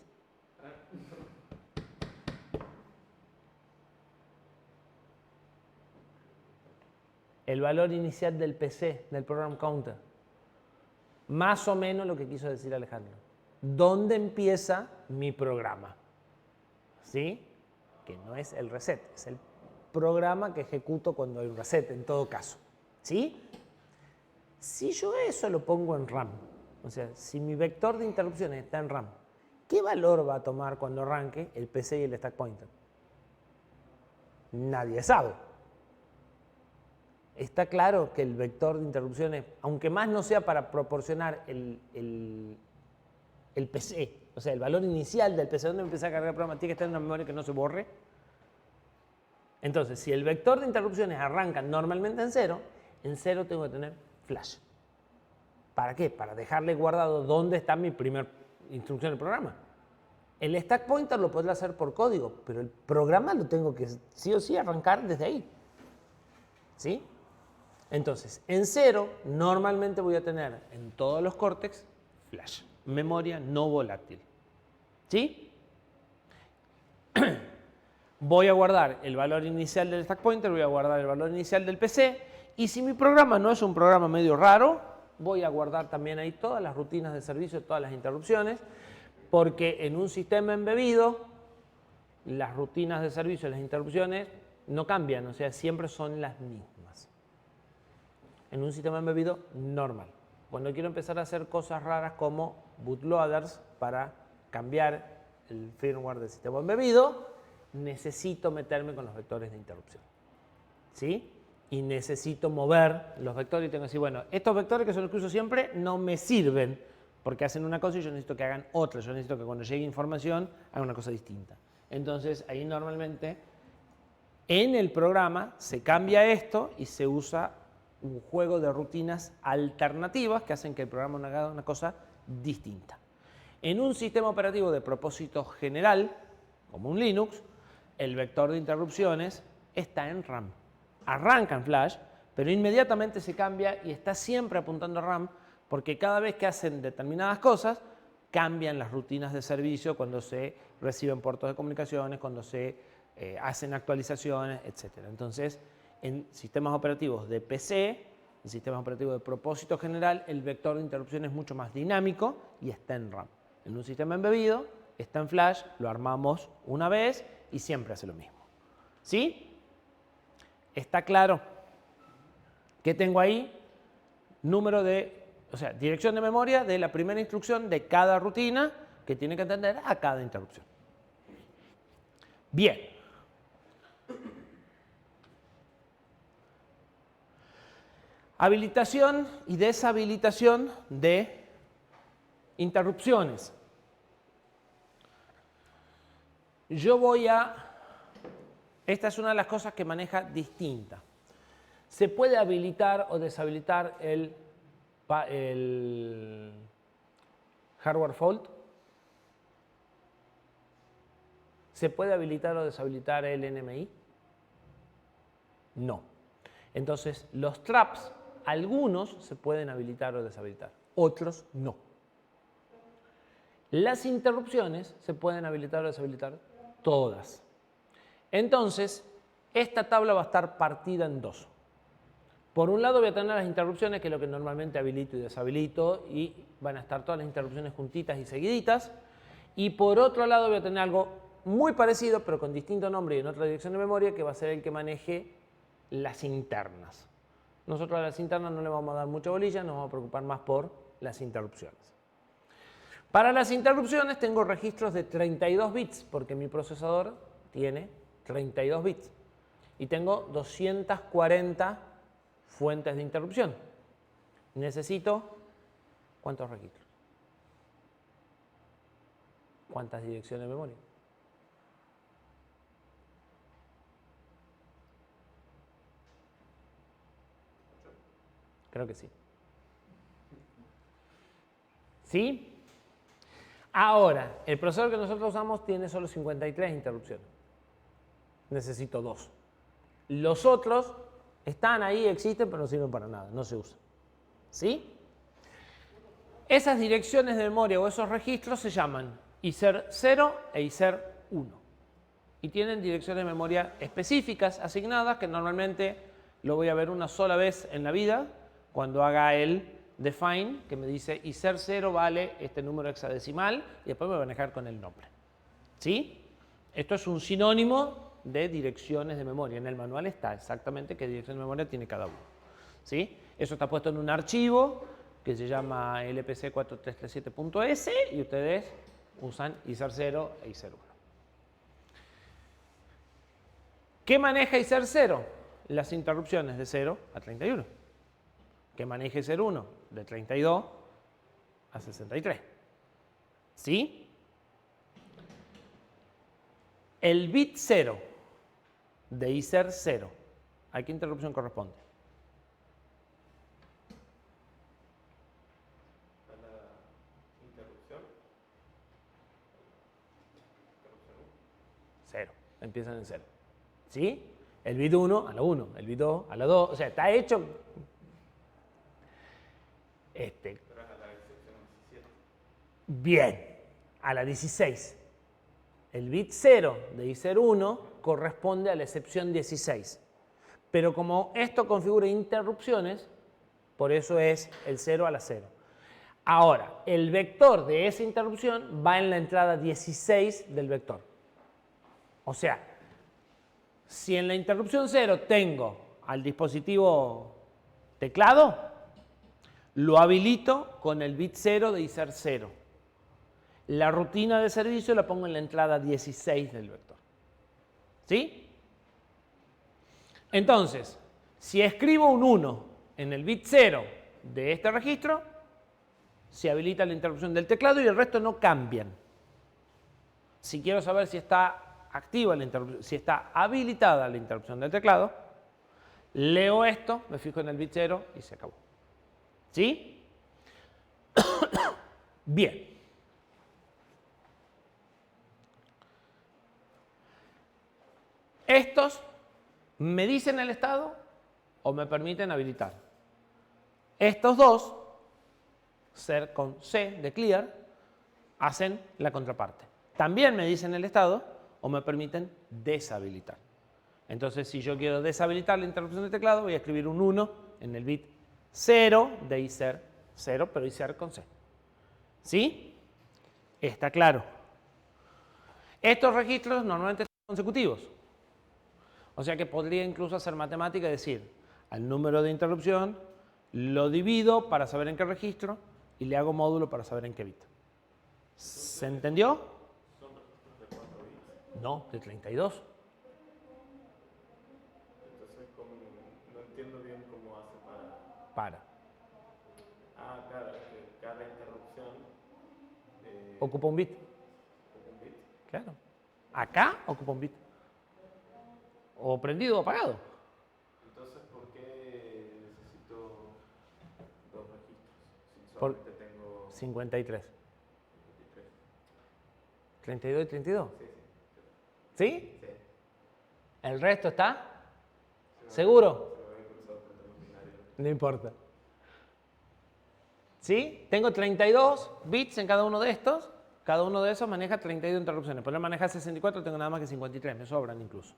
El valor inicial del PC, del program counter. Más o menos lo que quiso decir Alejandro. ¿Dónde empieza mi programa? ¿Sí? Que no es el reset, es el programa que ejecuto cuando hay un reset, en todo caso. ¿Sí? Si yo eso lo pongo en RAM, o sea, si mi vector de interrupciones está en RAM, ¿qué valor va a tomar cuando arranque el PC y el stack pointer? Nadie sabe. Está claro que el vector de interrupciones, aunque más no sea para proporcionar el PC, o sea, el valor inicial del PC, donde empieza a cargar el programa, tiene que estar en una memoria que no se borre. Entonces, si el vector de interrupciones arranca normalmente en 0 tengo que tener flash. ¿Para qué? Para dejarle guardado dónde está mi primera instrucción del programa. El stack pointer lo podré hacer por código, pero el programa lo tengo que sí o sí arrancar desde ahí. ¿Sí? Entonces, en 0 normalmente voy a tener en todos los córtex flash, memoria no volátil. ¿Sí? Voy a guardar el valor inicial del stack pointer, voy a guardar el valor inicial del PC, y si mi programa no es un programa medio raro, voy a guardar también ahí todas las rutinas de servicio, todas las interrupciones, porque en un sistema embebido las rutinas de servicio y las interrupciones no cambian, o sea, siempre son las mismas. En un sistema embebido normal. Cuando quiero empezar a hacer cosas raras como bootloaders para cambiar el firmware del sistema embebido, necesito meterme con los vectores de interrupción. ¿Sí? Y necesito mover los vectores y tengo que decir, bueno, estos vectores que son los que uso siempre no me sirven porque hacen una cosa y yo necesito que hagan otra. Yo necesito que cuando llegue información hagan una cosa distinta. Entonces, ahí normalmente en el programa se cambia esto y se usa un juego de rutinas alternativas que hacen que el programa haga una cosa distinta. En un sistema operativo de propósito general, como un Linux, el vector de interrupciones está en RAM. Arranca en flash, pero inmediatamente se cambia y está siempre apuntando a RAM porque cada vez que hacen determinadas cosas, cambian las rutinas de servicio cuando se reciben puertos de comunicaciones, cuando se hacen actualizaciones, etc. Entonces, en sistemas operativos de PC, en sistemas operativos de propósito general, el vector de interrupción es mucho más dinámico y está en RAM. En un sistema embebido, está en flash, lo armamos una vez y siempre hace lo mismo. ¿Sí? ¿Está claro? ¿Qué tengo ahí? Número de, o sea, dirección de memoria de la primera instrucción de cada rutina que tiene que atender a cada interrupción. Bien. Habilitación y deshabilitación de interrupciones. Esta es una de las cosas que maneja distinta. Se puede habilitar o deshabilitar el hardware fault. ¿Se puede habilitar o deshabilitar el NMI? No. Entonces, los traps, algunos se pueden habilitar o deshabilitar, otros no. Las interrupciones se pueden habilitar o deshabilitar todas. Entonces, esta tabla va a estar partida en dos. Por un lado voy a tener las interrupciones, que es lo que normalmente habilito y deshabilito, y van a estar todas las interrupciones juntitas y seguiditas. Y por otro lado voy a tener algo muy parecido, pero con distinto nombre y en otra dirección de memoria, que va a ser el que maneje las internas. Nosotros a las internas no le vamos a dar mucha bolilla, nos vamos a preocupar más por las interrupciones. Para las interrupciones tengo registros de 32 bits, porque mi procesador tiene 32 bits. Y tengo 240 fuentes de interrupción. Necesito, ¿cuántos registros? ¿Cuántas direcciones de memoria? Creo que sí. ¿Sí? Ahora, el procesador que nosotros usamos tiene solo 53 interrupciones. Necesito 2. Los otros están ahí, existen, pero no sirven para nada, no se usan. ¿Sí? Esas direcciones de memoria o esos registros se llaman ISER 0 e ISER 1. Y tienen direcciones de memoria específicas asignadas, que normalmente lo voy a ver una sola vez en la vida, cuando haga el define, que me dice ISER 0 vale este número hexadecimal, y después me voy a manejar con el nombre. ¿Sí? Esto es un sinónimo de direcciones de memoria. En el manual está exactamente qué dirección de memoria tiene cada uno. ¿Sí? Eso está puesto en un archivo que se llama lpc4337.s y ustedes usan ISER 0 e ISER 1. ¿Qué maneja ISER 0? Las interrupciones de 0 a 31. ¿Qué maneja ISER 1? De 32 a 63. ¿Sí? El bit 0 de ISER 0, ¿a qué interrupción corresponde? A la interrupción. 0. Empiezan en 0. ¿Sí? El bit 1 a la 1, el bit 2 a la 2. O sea, está hecho. Pero es a la excepción 17. Bien. A la 16. El bit 0 de ISER 1 corresponde a la excepción 16. Pero como esto configura interrupciones, por eso es el 0 a la 0. Ahora, el vector de esa interrupción va en la entrada 16 del vector. O sea, si en la interrupción 0 tengo al dispositivo teclado, lo habilito con el bit 0 de ISER 0. La rutina de servicio la pongo en la entrada 16 del vector. ¿Sí? Entonces, si escribo un 1 en el bit 0 de este registro, se habilita la interrupción del teclado y el resto no cambian. Si quiero saber si está activa la interrupción, si está habilitada la interrupción del teclado, leo esto, me fijo en el bit 0 y se acabó. ¿Sí? Bien. Estos me dicen el estado o me permiten habilitar. Estos dos, ser con C de clear, hacen la contraparte. También me dicen el estado o me permiten deshabilitar. Entonces, si yo quiero deshabilitar la interrupción de teclado, voy a escribir un 1 en el bit 0 de ISER 0, pero ISER con C. ¿Sí? Está claro. Estos registros normalmente son consecutivos. O sea que podría incluso hacer matemática y decir, al número de interrupción lo divido para saber en qué registro y le hago módulo para saber en qué bit. ¿Se entendió? ¿Son registros de 4 bits? No, de 32. Entonces, no entiendo bien cómo hace Para. Ah, claro, es que cada interrupción Ocupa un bit. ocupa un bit. Claro. Acá ocupa un bit. O prendido o apagado. Entonces, ¿por qué necesito dos registros? Si Por solamente tengo 53. 23. 32 y 32. Sí, ¿Sí? sí. ¿El resto está? ¿Seguro? Se me había cruzado frente a un binario. No importa. ¿Sí? Tengo 32 bits en cada uno de estos. Cada uno de esos maneja 32 interrupciones. Por manejar 64 tengo nada más que 53. Me sobran incluso.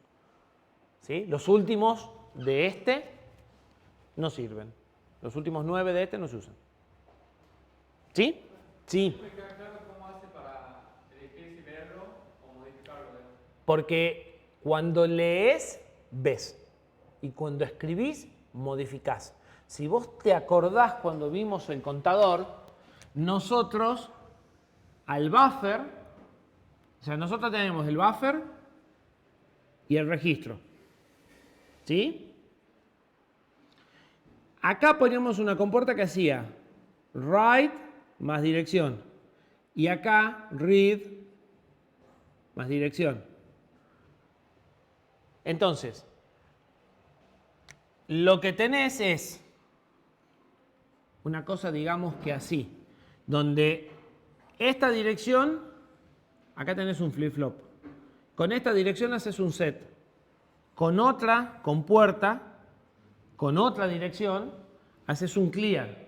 ¿Sí? Los últimos de este no sirven. Los últimos 9 de este no se usan. ¿Sí? Sí. ¿Me queda claro cómo hace para elegir si leerlo o modificarlo? Porque cuando lees, ves. Y cuando escribís, modificás. Si vos te acordás cuando vimos el contador, nosotros al buffer, o sea, nosotros tenemos el buffer y el registro. ¿Sí? Acá poníamos una compuerta que hacía write más dirección. Y acá read más dirección. Entonces, lo que tenés es una cosa, digamos que así, donde esta dirección, acá tenés un flip-flop. Con esta dirección haces un set. Con otra, con puerta, con otra dirección, haces un clear.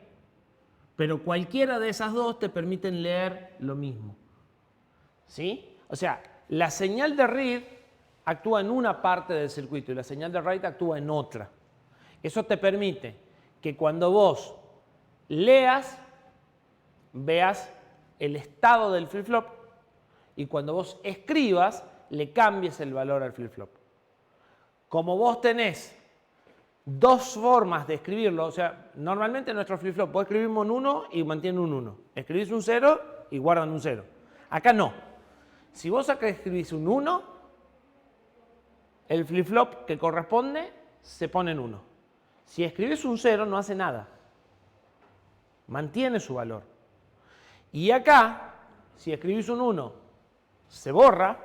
Pero cualquiera de esas dos te permiten leer lo mismo. ¿Sí? O sea, la señal de read actúa en una parte del circuito y la señal de write actúa en otra. Eso te permite que cuando vos leas, veas el estado del flip-flop y cuando vos escribas, le cambies el valor al flip-flop. Como vos tenés dos formas de escribirlo, o sea, normalmente nuestro flip-flop, vos escribimos un 1 y mantiene un 1. Escribís un 0 y guardan un 0. Acá no. Si vos acá escribís un 1, el flip-flop que corresponde se pone en 1. Si escribís un 0 no hace nada. Mantiene su valor. Y acá, si escribís un 1, se borra.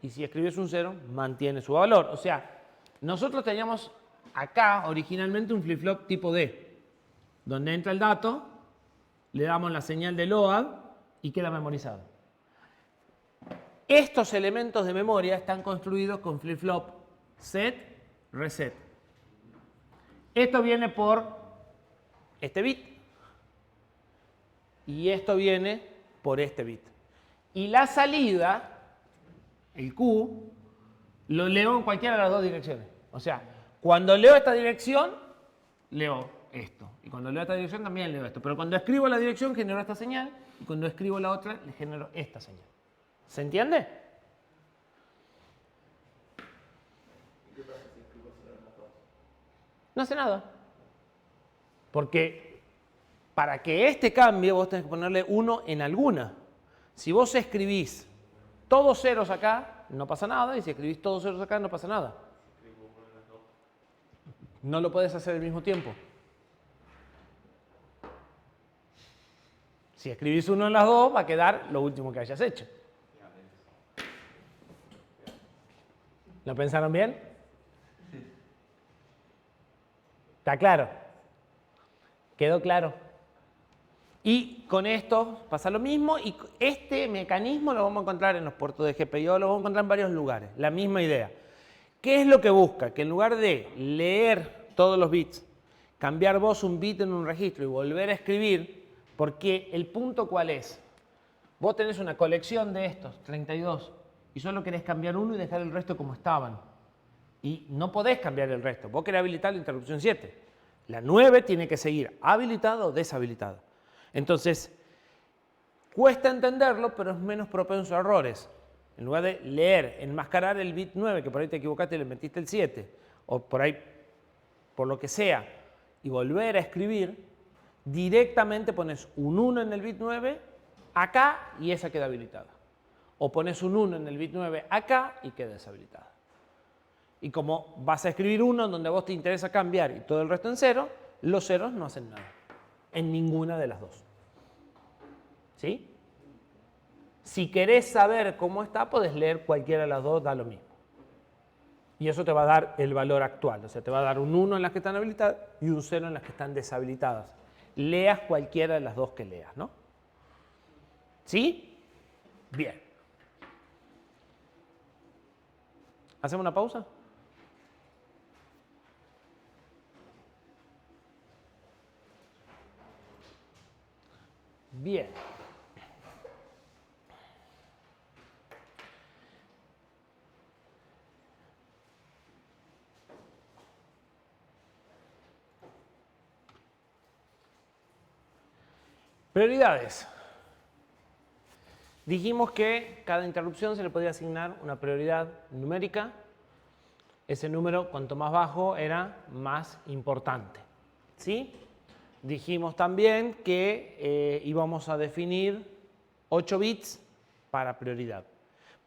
Y si escribís un 0, mantiene su valor. O sea, nosotros teníamos acá originalmente un flip-flop tipo D, donde entra el dato, le damos la señal de load y queda memorizado. Estos elementos de memoria están construidos con flip-flop set, reset. Esto viene por este bit y esto viene por este bit. Y la salida, el Q, lo leo en cualquiera de las dos direcciones. O sea, cuando leo esta dirección, leo esto. Y cuando leo esta dirección también leo esto. Pero cuando escribo la dirección genero esta señal y cuando escribo la otra le genero esta señal. ¿Se entiende? No hace nada. Porque para que este cambie vos tenés que ponerle 1 en alguna. Si vos escribís todos ceros acá, no pasa nada. Y si escribís todos ceros acá, no pasa nada. No lo puedes hacer al mismo tiempo. Si escribís 1 en las dos, va a quedar lo último que hayas hecho. ¿Lo pensaron bien? ¿Está claro? ¿Quedó claro? Y con esto pasa lo mismo y este mecanismo lo vamos a encontrar en los puertos de GPIO, lo vamos a encontrar en varios lugares, la misma idea. ¿Qué es lo que busca? Que en lugar de leer todos los bits, cambiar vos un bit en un registro y volver a escribir, porque el punto ¿cuál es? Vos tenés una colección de estos, 32, y solo querés cambiar uno y dejar el resto como estaban. Y no podés cambiar el resto. Vos querés habilitar la interrupción 7. La 9 tiene que seguir habilitada o deshabilitada. Entonces, cuesta entenderlo, pero es menos propenso a errores. En lugar de leer, enmascarar el bit 9, que por ahí te equivocaste y le metiste el 7, o por ahí, por lo que sea, y volver a escribir, directamente pones un 1 en el bit 9, acá, y esa queda habilitada. o pones un 1 en el bit 9 acá y queda deshabilitada. Y como vas a escribir 1 donde a vos te interesa cambiar y todo el resto en 0, los ceros no hacen nada en ninguna de las dos. ¿Sí? Si querés saber cómo está, podés leer cualquiera de las dos, da lo mismo. Y eso te va a dar el valor actual. O sea, te va a dar un 1 en las que están habilitadas y un 0 en las que están deshabilitadas. Leas cualquiera de las dos que leas, ¿no? ¿Sí? Bien. ¿Hacemos una pausa? Bien. Prioridades. Dijimos que cada interrupción se le podía asignar una prioridad numérica. Ese número, cuanto más bajo, era más importante. ¿Sí? Dijimos también que íbamos a definir 8 bits para prioridad.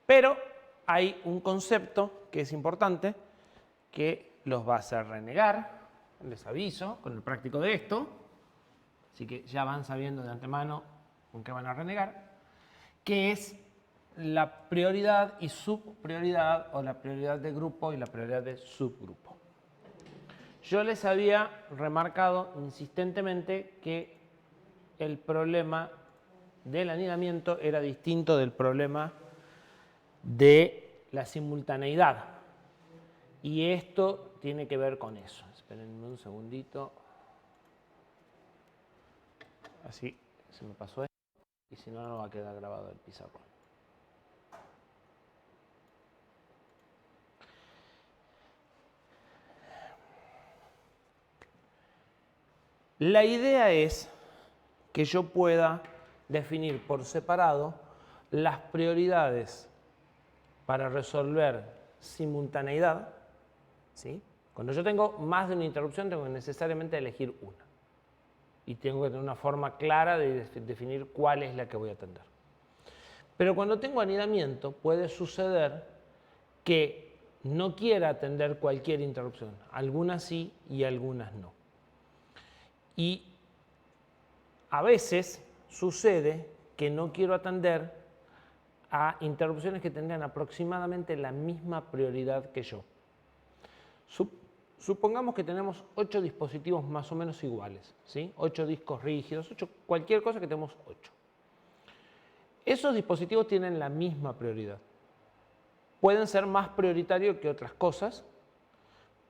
Pero hay un concepto que es importante que los va a hacer renegar, les aviso, con el práctico de esto. Así que ya van sabiendo de antemano con qué van a renegar, que es la prioridad y subprioridad, o la prioridad de grupo y la prioridad de subgrupo. Yo les había remarcado insistentemente que el problema del anidamiento era distinto del problema de la simultaneidad. Y esto tiene que ver con eso. Espérenme un segundito. Así se me pasó esto. Y si no, no va a quedar grabado el pizarrón. La idea es que yo pueda definir por separado las prioridades para resolver simultaneidad. ¿Sí? Cuando yo tengo más de una interrupción, tengo que necesariamente elegir una. Y tengo que tener una forma clara de definir cuál es la que voy a atender. Pero cuando tengo anidamiento, puede suceder que no quiera atender cualquier interrupción. Algunas sí y algunas no. Y a veces sucede que no quiero atender a interrupciones que tendrán aproximadamente la misma prioridad que yo. Supongamos que tenemos 8 dispositivos más o menos iguales, ¿sí? 8 discos rígidos, cualquier cosa que tenemos 8. Esos dispositivos tienen la misma prioridad. Pueden ser más prioritarios que otras cosas,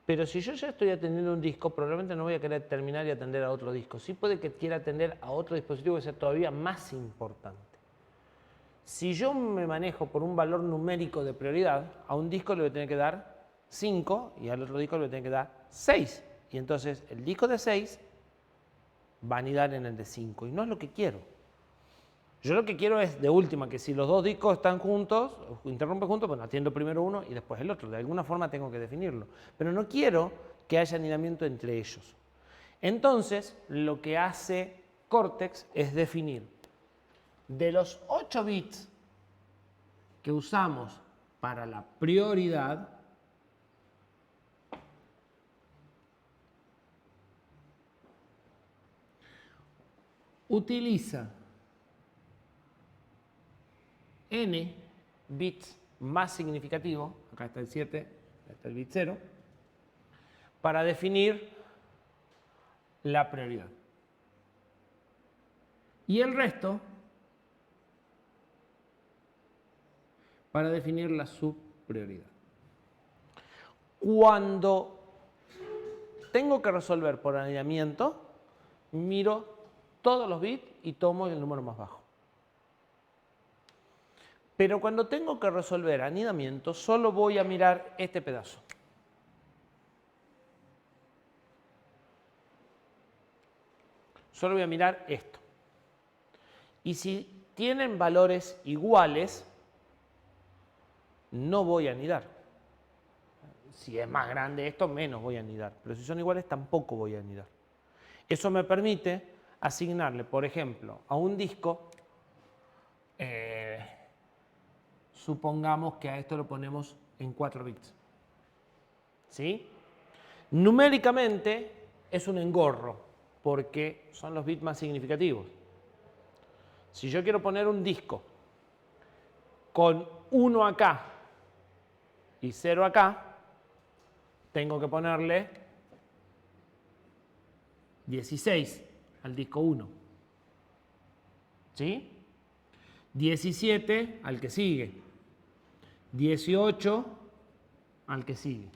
pero si yo ya estoy atendiendo un disco, probablemente no voy a querer terminar y atender a otro disco. Sí puede que quiera atender a otro dispositivo que sea todavía más importante. Si yo me manejo por un valor numérico de prioridad, a un disco le voy a tener que dar 5 y al otro disco le voy a tener que dar 6. Y entonces el disco de 6 va a anidar en el de 5 y no es lo que quiero. Yo lo que quiero es, de última, que si los dos discos están juntos, interrumpen juntos, bueno, atiendo primero uno y después el otro. De alguna forma tengo que definirlo. Pero no quiero que haya anidamiento entre ellos. Entonces, lo que hace Cortex es definir de los 8 bits que usamos para la prioridad, utiliza n bits más significativo, acá está el 7, acá está el bit 0, para definir la prioridad. Y el resto para definir la subprioridad. Cuando tengo que resolver por anidamiento, miro todos los bits y tomo el número más bajo. Pero cuando tengo que resolver anidamiento, solo voy a mirar este pedazo. Solo voy a mirar esto. Y si tienen valores iguales, no voy a anidar. Si es más grande esto, menos voy a anidar. Pero si son iguales, tampoco voy a anidar. Eso me permite asignarle, por ejemplo, a un disco supongamos que a esto lo ponemos en 4 bits. ¿Sí? Numéricamente es un engorro, porque son los bits más significativos. Si yo quiero poner un disco con 1 acá y 0 acá, tengo que ponerle 16 al disco 1. ¿Sí? 17 al que sigue. 18 al que sigue.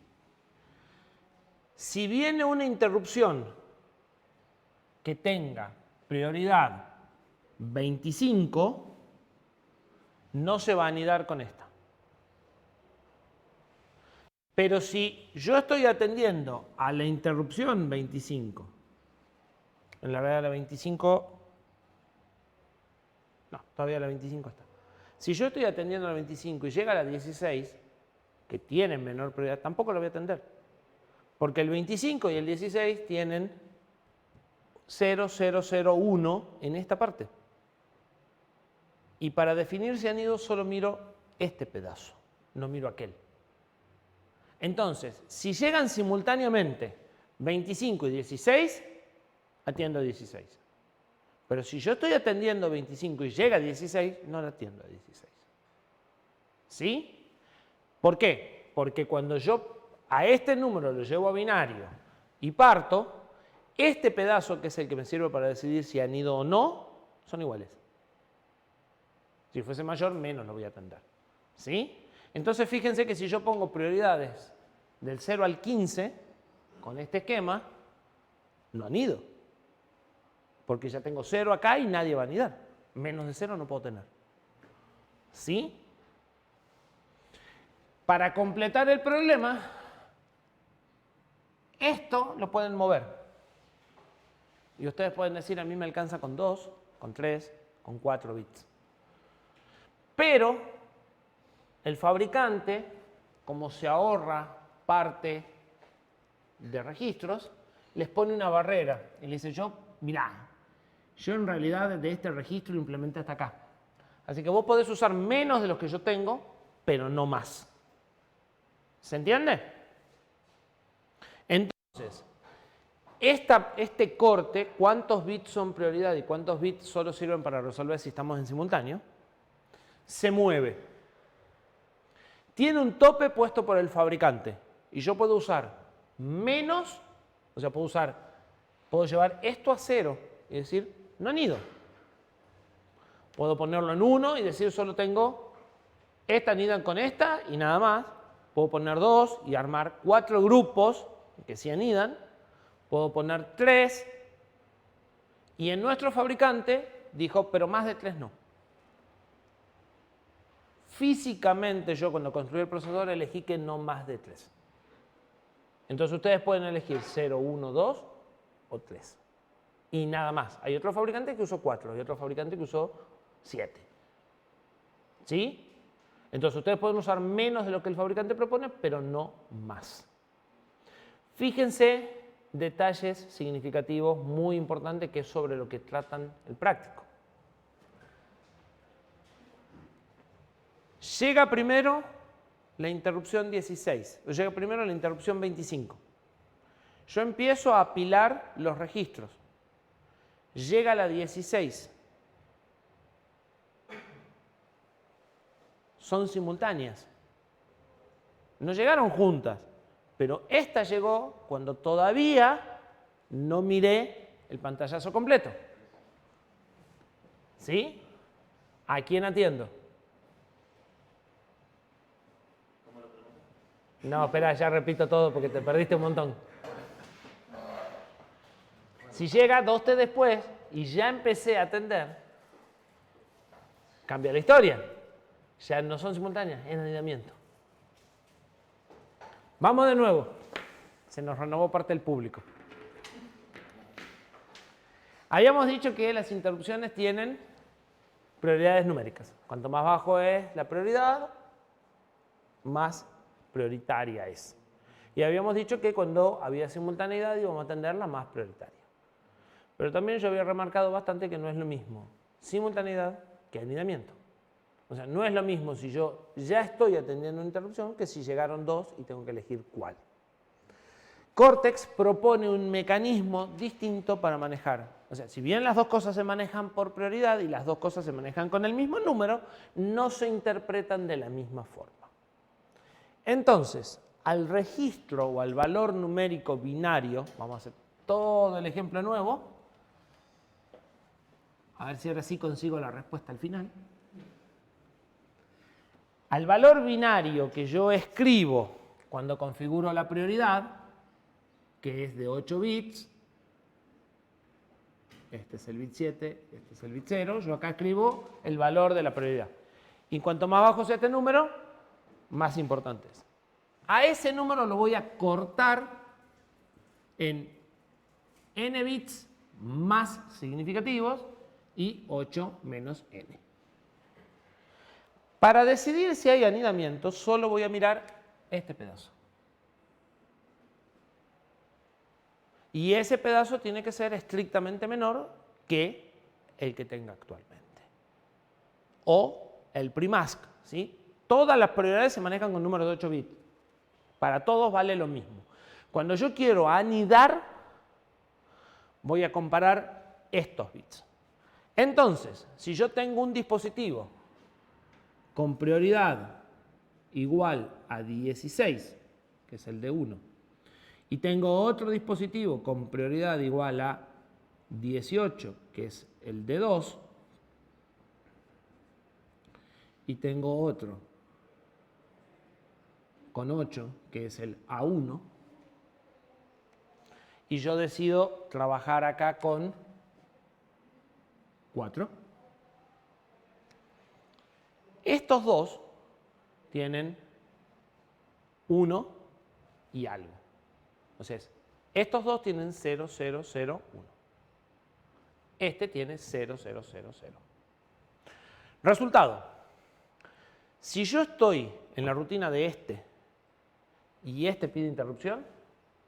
Si viene una interrupción que tenga prioridad 25, no se va a anidar con esta. Pero si yo estoy atendiendo a la interrupción 25, en la verdad la 25, no, todavía la 25 está. Si yo estoy atendiendo a la 25 y llega a la 16, que tiene menor prioridad, tampoco la voy a atender. Porque el 25 y el 16 tienen 0001 en esta parte. Y para definir si han ido solo miro este pedazo, no miro aquel. Entonces, si llegan simultáneamente 25 y 16, atiendo a 16. Pero si yo estoy atendiendo 25 y llega a 16, no la atiendo a 16. ¿Sí? ¿Por qué? Porque cuando yo a este número lo llevo a binario y parto, este pedazo, que es el que me sirve para decidir si han ido o no, son iguales. Si fuese mayor, menos lo voy a atender. ¿Sí? Entonces fíjense que si yo pongo prioridades del 0 al 15, con este esquema, no han ido. Porque ya tengo 0 acá y nadie va a anidar. Menos de 0 no puedo tener. ¿Sí? Para completar el problema, esto lo pueden mover. Y ustedes pueden decir, a mí me alcanza con 2, con 3, con 4 bits. Pero el fabricante, como se ahorra parte de registros, les pone una barrera y le dice, mirá, yo en realidad de este registro lo implementé hasta acá. Así que vos podés usar menos de los que yo tengo, pero no más. ¿Se entiende? Entonces, este corte, cuántos bits son prioridad y cuántos bits solo sirven para resolver si estamos en simultáneo, se mueve. Tiene un tope puesto por el fabricante y yo puedo usar menos, o sea, puedo llevar esto a 0 y decir, no han ido. Puedo ponerlo en 1 y decir, solo tengo esta anidan con esta y nada más. Puedo poner 2 y armar 4 grupos que sí anidan. Puedo poner 3 y en nuestro fabricante dijo, pero más de 3 no. Físicamente yo cuando construí el procesador elegí que no más de 3. Entonces ustedes pueden elegir 0, 1, 2 o 3. Y nada más. Hay otro fabricante que usó 4 y otro fabricante que usó 7. ¿Sí? Entonces ustedes pueden usar menos de lo que el fabricante propone, pero no más. Fíjense detalles significativos muy importantes que es sobre lo que tratan el práctico. Llega primero la interrupción 16, o llega primero la interrupción 25. Yo empiezo a apilar los registros. Llega la 16. Son simultáneas. No llegaron juntas, pero esta llegó cuando todavía no miré el pantallazo completo. ¿Sí? ¿A quién atiendo? No, espera, ya repito todo porque te perdiste un montón. Si llega 2T después y ya empecé a atender, cambia la historia. Ya no son simultáneas, es anidamiento. Vamos de nuevo. Se nos renovó parte del público. Habíamos dicho que las interrupciones tienen prioridades numéricas. Cuanto más bajo es la prioridad, más prioritaria es. Y habíamos dicho que cuando había simultaneidad íbamos a atender la más prioritaria. Pero también yo había remarcado bastante que no es lo mismo simultaneidad que anidamiento. O sea, no es lo mismo si yo ya estoy atendiendo una interrupción que si llegaron dos y tengo que elegir cuál. Cortex propone un mecanismo distinto para manejar. O sea, si bien las dos cosas se manejan por prioridad y las dos cosas se manejan con el mismo número, no se interpretan de la misma forma. Entonces, al registro o al valor numérico binario, vamos a hacer todo el ejemplo nuevo, a ver si ahora sí consigo la respuesta al final. Al valor binario que yo escribo cuando configuro la prioridad, que es de 8 bits, este es el bit 7, este es el bit 0, yo acá escribo el valor de la prioridad. Y cuanto más bajo sea este número, más importante es. A ese número lo voy a cortar en n bits más significativos y 8 menos n. Para decidir si hay anidamiento, solo voy a mirar este pedazo. Y ese pedazo tiene que ser estrictamente menor que el que tenga actualmente. O el primask, ¿sí? Todas las prioridades se manejan con números de 8 bits. Para todos vale lo mismo. Cuando yo quiero anidar, voy a comparar estos bits. Entonces, si yo tengo un dispositivo con prioridad igual a 16, que es el de 1, y tengo otro dispositivo con prioridad igual a 18, que es el de 2, y tengo otro con 8, que es el A1, y yo decido trabajar acá con 4. Estos dos tienen 1 y algo. Entonces, estos dos tienen 0, 0, 0, 1. Este tiene 0, 0, 0, 0. Resultado. Si yo estoy en la rutina de este y este pide interrupción,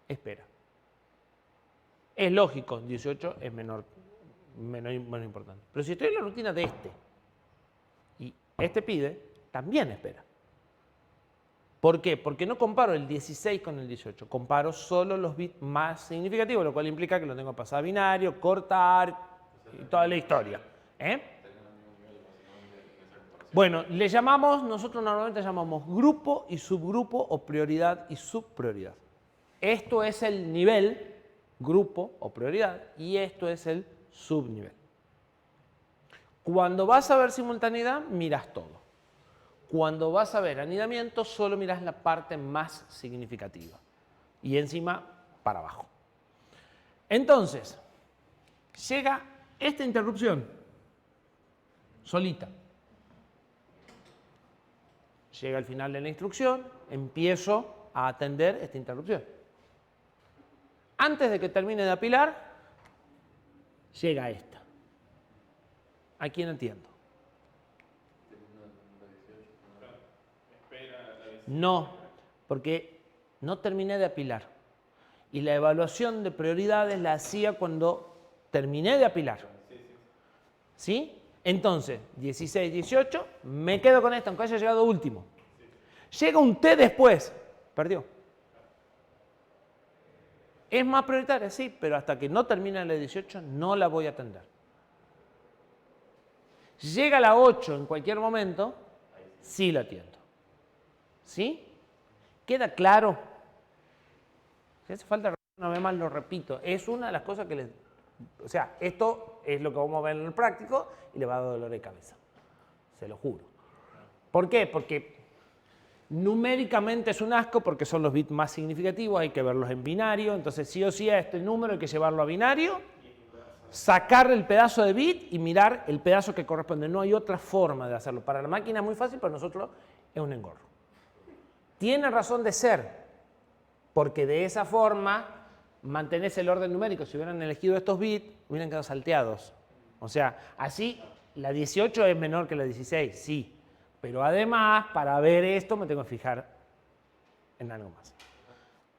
espera. Es lógico, 18 es menos importante. Pero si estoy en la rutina de este y este pide, también espera. ¿Por qué? Porque no comparo el 16 con el 18, comparo solo los bits más significativos, lo cual implica que lo tengo que pasar a binario, cortar y toda la historia. Bueno, le llamamos, nosotros normalmente llamamos grupo y subgrupo o prioridad y subprioridad. Esto es el nivel, grupo o prioridad, y esto es el subnivel. Cuando vas a ver simultaneidad, miras todo. Cuando vas a ver anidamiento, solo miras la parte más significativa. Y encima, para abajo. Entonces, llega esta interrupción, solita. Llega al final de la instrucción, empiezo a atender esta interrupción. Antes de que termine de apilar, llega esta. ¿A quién atiendo? No, porque no terminé de apilar. Y la evaluación de prioridades la hacía cuando terminé de apilar. ¿Sí? Entonces, 16, 18, me quedo con esto, aunque haya llegado último. Llega un T después, perdió. ¿Es más prioritaria? Sí, pero hasta que no termine la 18 no la voy a atender. Llega la 8 en cualquier momento, sí la atiendo. ¿Sí? ¿Queda claro? Si hace falta una vez más, lo repito. Es una de las cosas que les... O sea, esto es lo que vamos a ver en el práctico y le va a dar dolor de cabeza. Se lo juro. ¿Por qué? Porque numéricamente es un asco porque son los bits más significativos, hay que verlos en binario. Entonces, sí o sí a este número hay que llevarlo a binario, sacarle el pedazo de bit y mirar el pedazo que corresponde. No hay otra forma de hacerlo. Para la máquina es muy fácil, para nosotros es un engorro. Tiene razón de ser, porque de esa forma mantenés el orden numérico. Si hubieran elegido estos bits, hubieran quedado salteados. O sea, así la 18 es menor que la 16, sí. Pero además, para ver esto, me tengo que fijar en algo más.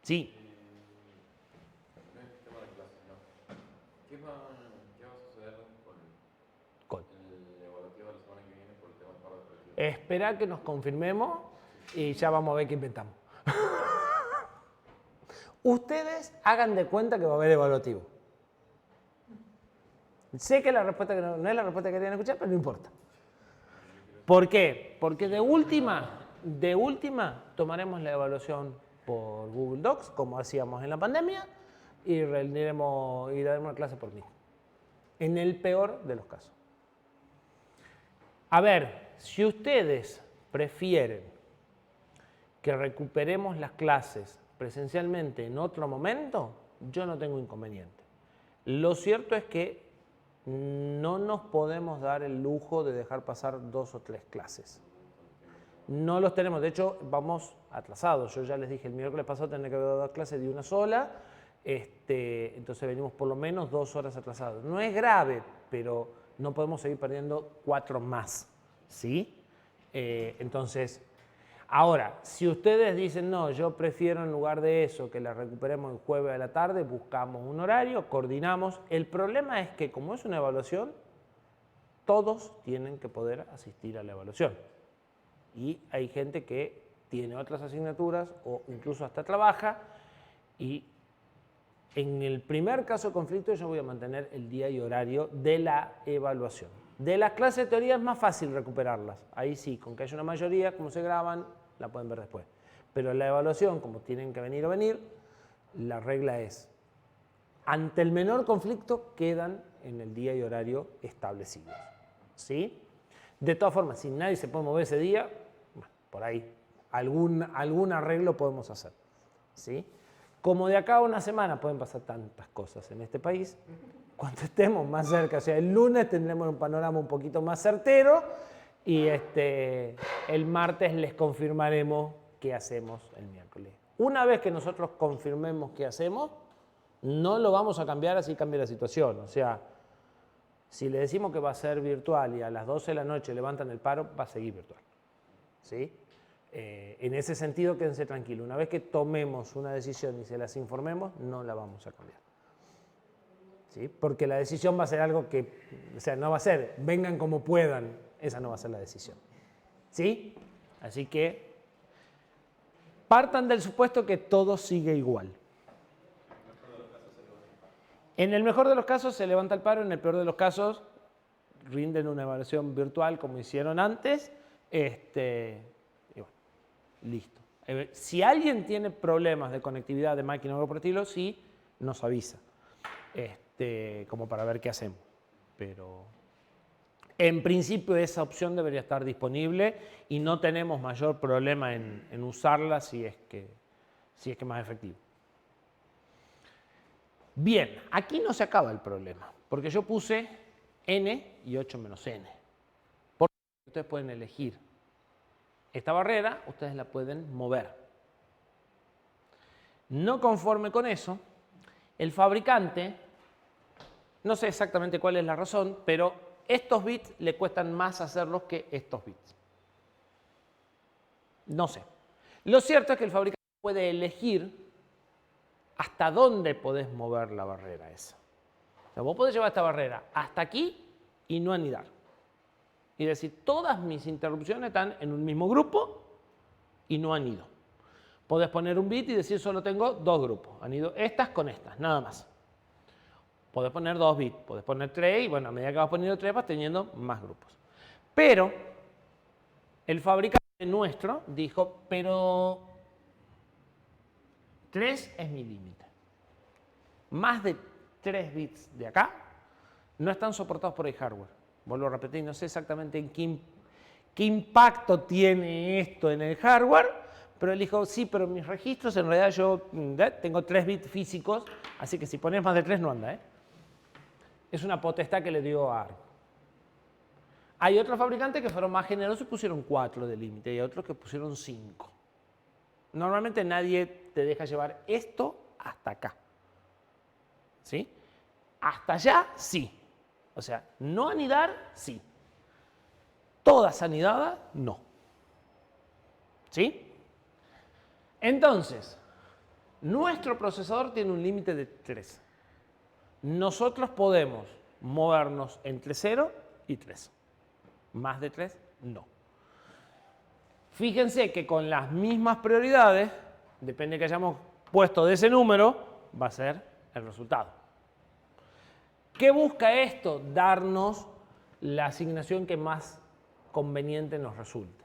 Sí. ¿Qué va a suceder con Con. el evaluativo de la semana que viene por el tema de paro de colectivo? Esperá que nos confirmemos y ya vamos a ver qué inventamos. Ustedes hagan de cuenta que va a haber evaluativo. Sé que la respuesta que no es la respuesta que querían escuchar, pero no importa. ¿Por qué? Porque de última tomaremos la evaluación por Google Docs, como hacíamos en la pandemia, y daremos una clase por mí. En el peor de los casos. A ver, si ustedes prefieren que recuperemos las clases presencialmente en otro momento, yo no tengo inconveniente. Lo cierto es que no nos podemos dar el lujo de dejar pasar 2 o 3 clases. No los tenemos, de hecho vamos atrasados. Yo ya les dije, el miércoles pasado tenía que haber dado 2 clases de una sola, entonces venimos por lo menos 2 horas atrasados. No es grave, pero no podemos seguir perdiendo 4 más, ¿sí? Entonces, ahora, si ustedes dicen, no, yo prefiero en lugar de eso que la recuperemos el jueves a la tarde, buscamos un horario, coordinamos. El problema es que como es una evaluación, todos tienen que poder asistir a la evaluación. Y hay gente que tiene otras asignaturas o incluso hasta trabaja, y en el primer caso de conflicto yo voy a mantener el día y horario de la evaluación. De las clases de teoría es más fácil recuperarlas. Ahí sí, con que haya una mayoría, como se graban, la pueden ver después. Pero la evaluación, como tienen que venir o venir, la regla es, ante el menor conflicto, quedan en el día y horario establecidos. ¿Sí? De todas formas, si nadie se puede mover ese día, por ahí algún arreglo podemos hacer. ¿Sí? Como de acá a una semana pueden pasar tantas cosas en este país, cuando estemos más cerca, o sea, el lunes tendremos un panorama un poquito más certero y el martes les confirmaremos qué hacemos el miércoles. Una vez que nosotros confirmemos qué hacemos, no lo vamos a cambiar así cambie la situación. O sea, si le decimos que va a ser virtual y a las 12 de la noche levantan el paro, va a seguir virtual. ¿Sí? En ese sentido, quédense tranquilos. Una vez que tomemos una decisión y se las informemos, no la vamos a cambiar. ¿Sí? Porque la decisión va a ser algo que, o sea, no va a ser, vengan como puedan, esa no va a ser la decisión. ¿Sí? Así que partan del supuesto que todo sigue igual. En el mejor de los casos se levanta el paro, en el peor de los casos rinden una evaluación virtual como hicieron antes, y bueno, listo. Si alguien tiene problemas de conectividad de máquina o algo por el estilo, sí nos avisa, como para ver qué hacemos. Pero en principio esa opción debería estar disponible y no tenemos mayor problema en usarla si es que es más efectivo. Bien, aquí no se acaba el problema, porque yo puse n y 8 menos n. Porque ustedes pueden elegir. Esta barrera ustedes la pueden mover. No conforme con eso, el fabricante, no sé exactamente cuál es la razón, pero estos bits le cuestan más hacerlos que estos bits. No sé. Lo cierto es que el fabricante puede elegir hasta dónde podés mover la barrera esa. O sea, vos podés llevar esta barrera hasta aquí y no anidar. Y decir, todas mis interrupciones están en un mismo grupo y no anido. Podés poner un bit y decir, solo tengo 2 grupos. Anido estas con estas, nada más. Podés poner 2 bits, podés poner 3 y bueno, a medida que vas poniendo 3 vas teniendo más grupos. Pero el fabricante nuestro dijo, pero 3 es mi límite. Más de 3 bits de acá no están soportados por el hardware. Vuelvo a repetir, no sé exactamente en qué impacto tiene esto en el hardware, pero él dijo, sí, pero mis registros en realidad yo tengo 3 bits físicos, así que si pones más de 3 no anda. Es una potestad que le dio a ARM. Hay otros fabricantes que fueron más generosos y pusieron 4 de límite y otros que pusieron 5. Normalmente nadie te deja llevar esto hasta acá. ¿Sí? Hasta allá, sí. O sea, no anidar, sí. Todas anidadas, no. ¿Sí? Entonces, nuestro procesador tiene un límite de 3. Nosotros podemos movernos entre 0 y 3. Más de 3, no. Fíjense que con las mismas prioridades, depende que hayamos puesto de ese número, va a ser el resultado. ¿Qué busca esto? Darnos la asignación que más conveniente nos resulte.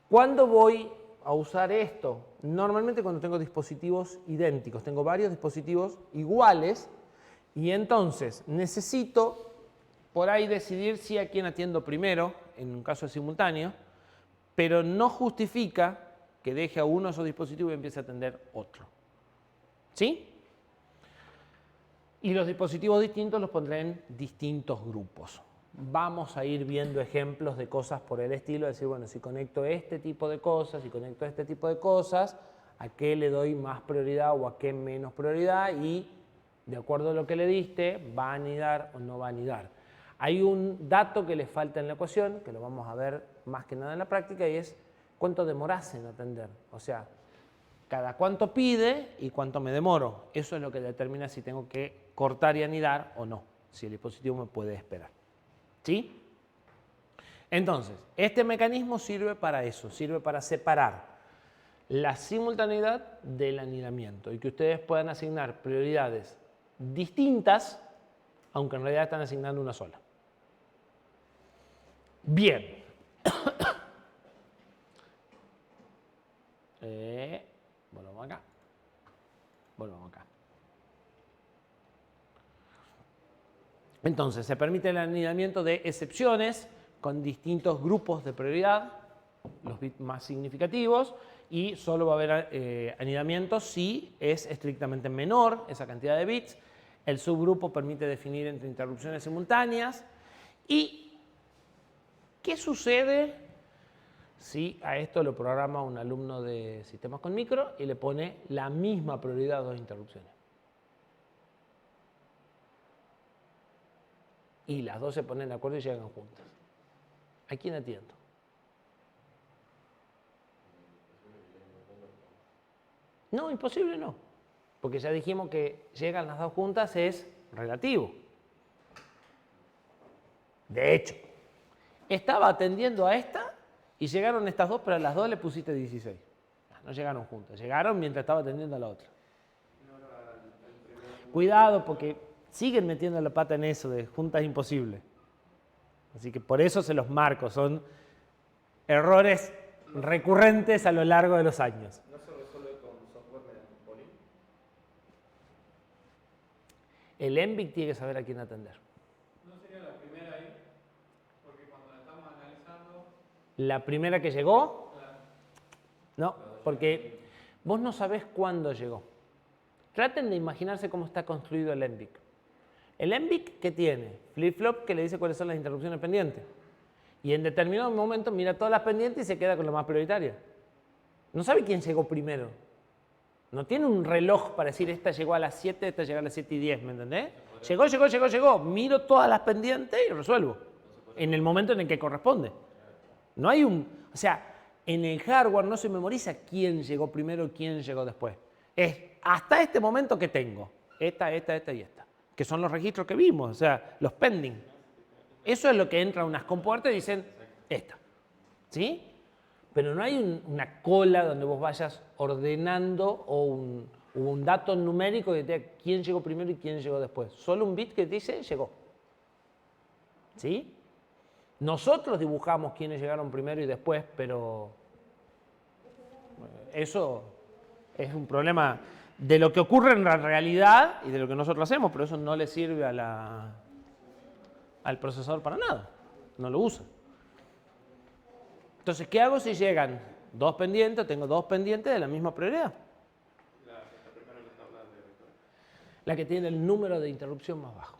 ¿Cuándo voy a usar esto? Normalmente cuando tengo dispositivos idénticos, tengo varios dispositivos iguales y entonces necesito por ahí decidir si a quién atiendo primero, en un caso de simultáneo, pero no justifica que deje a uno de esos dispositivos y empiece a atender otro. ¿Sí? Y los dispositivos distintos los pondré en distintos grupos. Vamos a ir viendo ejemplos de cosas por el estilo, decir, bueno, si conecto este tipo de cosas, si conecto este tipo de cosas, a qué le doy más prioridad o a qué menos prioridad y de acuerdo a lo que le diste, va a anidar o no va a anidar. Hay un dato que le falta en la ecuación, que lo vamos a ver más que nada en la práctica, y es cuánto demoras en atender. O sea, cada cuánto pide y cuánto me demoro. Eso es lo que determina si tengo que cortar y anidar o no, si el dispositivo me puede esperar. ¿Sí? Entonces, este mecanismo sirve para eso, sirve para separar la simultaneidad del anidamiento y que ustedes puedan asignar prioridades distintas, aunque en realidad están asignando una sola. Bien. Volvamos acá. Volvamos acá. Entonces, se permite el anidamiento de excepciones con distintos grupos de prioridad, los bits más significativos, y solo va a haber anidamiento si es estrictamente menor esa cantidad de bits. El subgrupo permite definir entre interrupciones simultáneas. ¿Y qué sucede si a esto lo programa un alumno de sistemas con micro y le pone la misma prioridad a dos interrupciones? Y las dos se ponen de acuerdo y llegan juntas. ¿A quién atiendo? No, imposible no. Porque ya dijimos que llegan las dos juntas es relativo. De hecho, estaba atendiendo a esta y llegaron estas dos, pero a las dos le pusiste 16. No llegaron juntas, llegaron mientras estaba atendiendo a la otra. Cuidado porque siguen metiendo la pata en eso de juntas imposible. Así que por eso se los marco, son errores recurrentes a lo largo de los años. ¿No se resuelve con software mediante Poly? El ENVIC tiene que saber a quién atender. ¿No sería la primera ahí? Porque cuando la estamos analizando... ¿La primera que llegó? Claro. No, porque vos no sabés cuándo llegó. Traten de imaginarse cómo está construido el ENVIC. El ENVIC, ¿qué tiene? Flip-flop que le dice cuáles son las interrupciones pendientes. Y en determinado momento mira todas las pendientes y se queda con la más prioritaria. No sabe quién llegó primero. No tiene un reloj para decir esta llegó a las 7, esta llegó a las 7 y 10, ¿me entendés? Llegó. Miro todas las pendientes y resuelvo. En el momento en el que corresponde. No hay un... O sea, en el hardware no se memoriza quién llegó primero y quién llegó después. Es hasta este momento que tengo. Esta y esta. Que son los registros que vimos, o sea, los pending. Eso es lo que entra a unas compuertas y dicen esta. ¿Sí? Pero no hay una cola donde vos vayas ordenando o un dato numérico que te diga quién llegó primero y quién llegó después. Solo un bit que dice llegó. ¿Sí? Nosotros dibujamos quiénes llegaron primero y después, pero eso es un problema de lo que ocurre en la realidad y de lo que nosotros hacemos, pero eso no le sirve al procesador para nada, no lo usa. Entonces, ¿qué hago si llegan dos pendientes? Tengo dos pendientes de la misma prioridad. La que tiene el número de interrupción más bajo.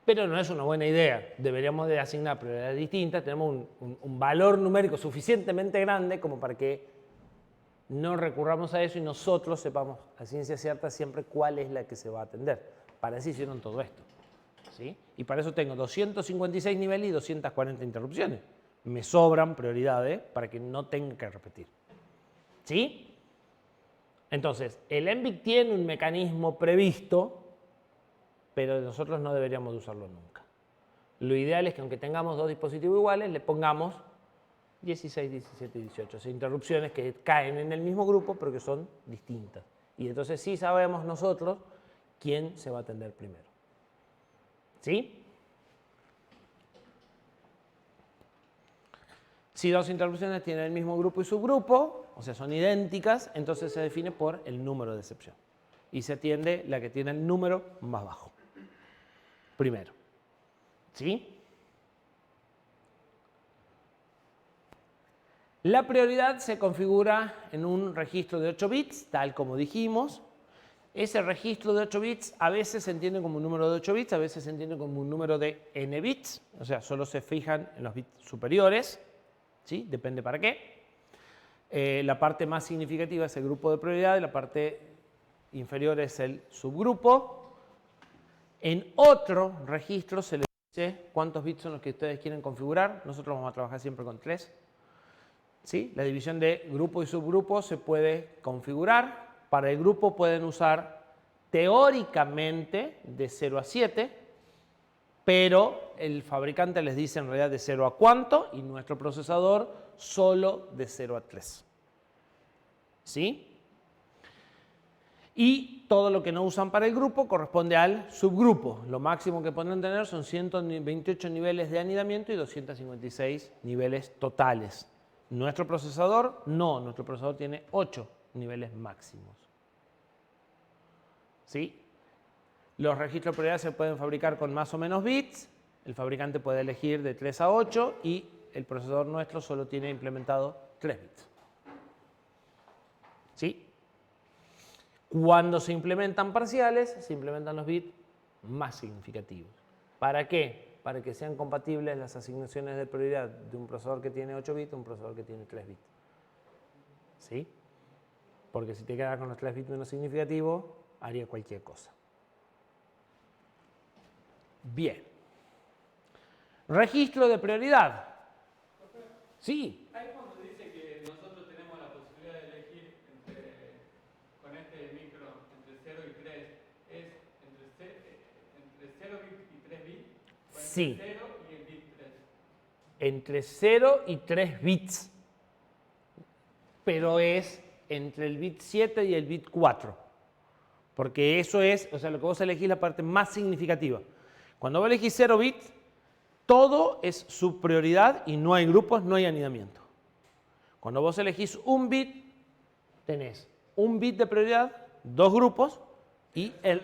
Pero no es una buena idea, deberíamos de asignar prioridades distintas, tenemos un valor numérico suficientemente grande como para que no recurramos a eso y nosotros sepamos a ciencia cierta siempre cuál es la que se va a atender. Para eso hicieron todo esto. ¿Sí? Y para eso tengo 256 niveles y 240 interrupciones. Me sobran prioridades para que no tenga que repetir. ¿Sí? Entonces, el ENVIC tiene un mecanismo previsto, pero nosotros no deberíamos de usarlo nunca. Lo ideal es que aunque tengamos dos dispositivos iguales, le pongamos 16, 17 y 18. O sea, interrupciones que caen en el mismo grupo, pero que son distintas. Y entonces sí sabemos nosotros quién se va a atender primero. ¿Sí? Si dos interrupciones tienen el mismo grupo y subgrupo, o sea, son idénticas, entonces se define por el número de excepción. Y se atiende la que tiene el número más bajo. Primero. ¿Sí? La prioridad se configura en un registro de 8 bits, tal como dijimos. Ese registro de 8 bits a veces se entiende como un número de 8 bits, a veces se entiende como un número de n bits, o sea, solo se fijan en los bits superiores, ¿sí? Depende para qué. La parte más significativa es el grupo de prioridad y la parte inferior es el subgrupo. En otro registro se le dice cuántos bits son los que ustedes quieren configurar. Nosotros vamos a trabajar siempre con 3. ¿Sí? La división de grupo y subgrupo se puede configurar. Para el grupo pueden usar teóricamente de 0 a 7, pero el fabricante les dice en realidad de 0 a cuánto y nuestro procesador solo de 0 a 3. ¿Sí? Y todo lo que no usan para el grupo corresponde al subgrupo. Lo máximo que pueden tener son 128 niveles de anidamiento y 256 niveles totales. Nuestro procesador no, nuestro procesador tiene 8 niveles máximos. ¿Sí? Los registros de prioridad se pueden fabricar con más o menos bits. El fabricante puede elegir de 3 a 8 y el procesador nuestro solo tiene implementado 3 bits. ¿Sí? Cuando se implementan parciales, se implementan los bits más significativos. ¿Para qué? Para que sean compatibles las asignaciones de prioridad de un procesador que tiene 8 bits y un procesador que tiene 3 bits. ¿Sí? Porque si te quedas con los 3 bits menos significativos, haría cualquier cosa. Bien. Registro de prioridad. Sí. Ahí cuando dice que nosotros tenemos la posibilidad de elegir con este micro entre 0 y 3, ¿es entre 0 bits y 3 bits? ¿O entre Sí. 0 y el bit 3? Entre 0 y 3 bits. Pero es entre el bit 7 y el bit 4. Porque eso es, o sea, lo que vos elegís es la parte más significativa. Cuando vos elegís 0 bits, todo es su prioridad y no hay grupos, no hay anidamiento. Cuando vos elegís un bit, tenés un bit de prioridad, 2 grupos y el...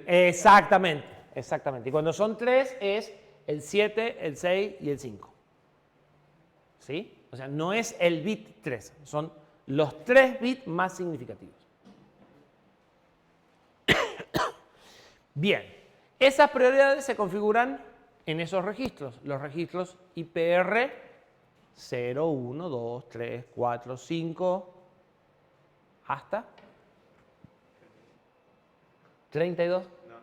Exactamente, exactamente. Y cuando son 3 es el 7, el 6 y el 5. ¿Sí? O sea, no es el bit 3, son los 3 bits más significativos. Bien, esas prioridades se configuran en esos registros, los registros IPR 0, 1, 2, 3, 4, 5, hasta 32. No.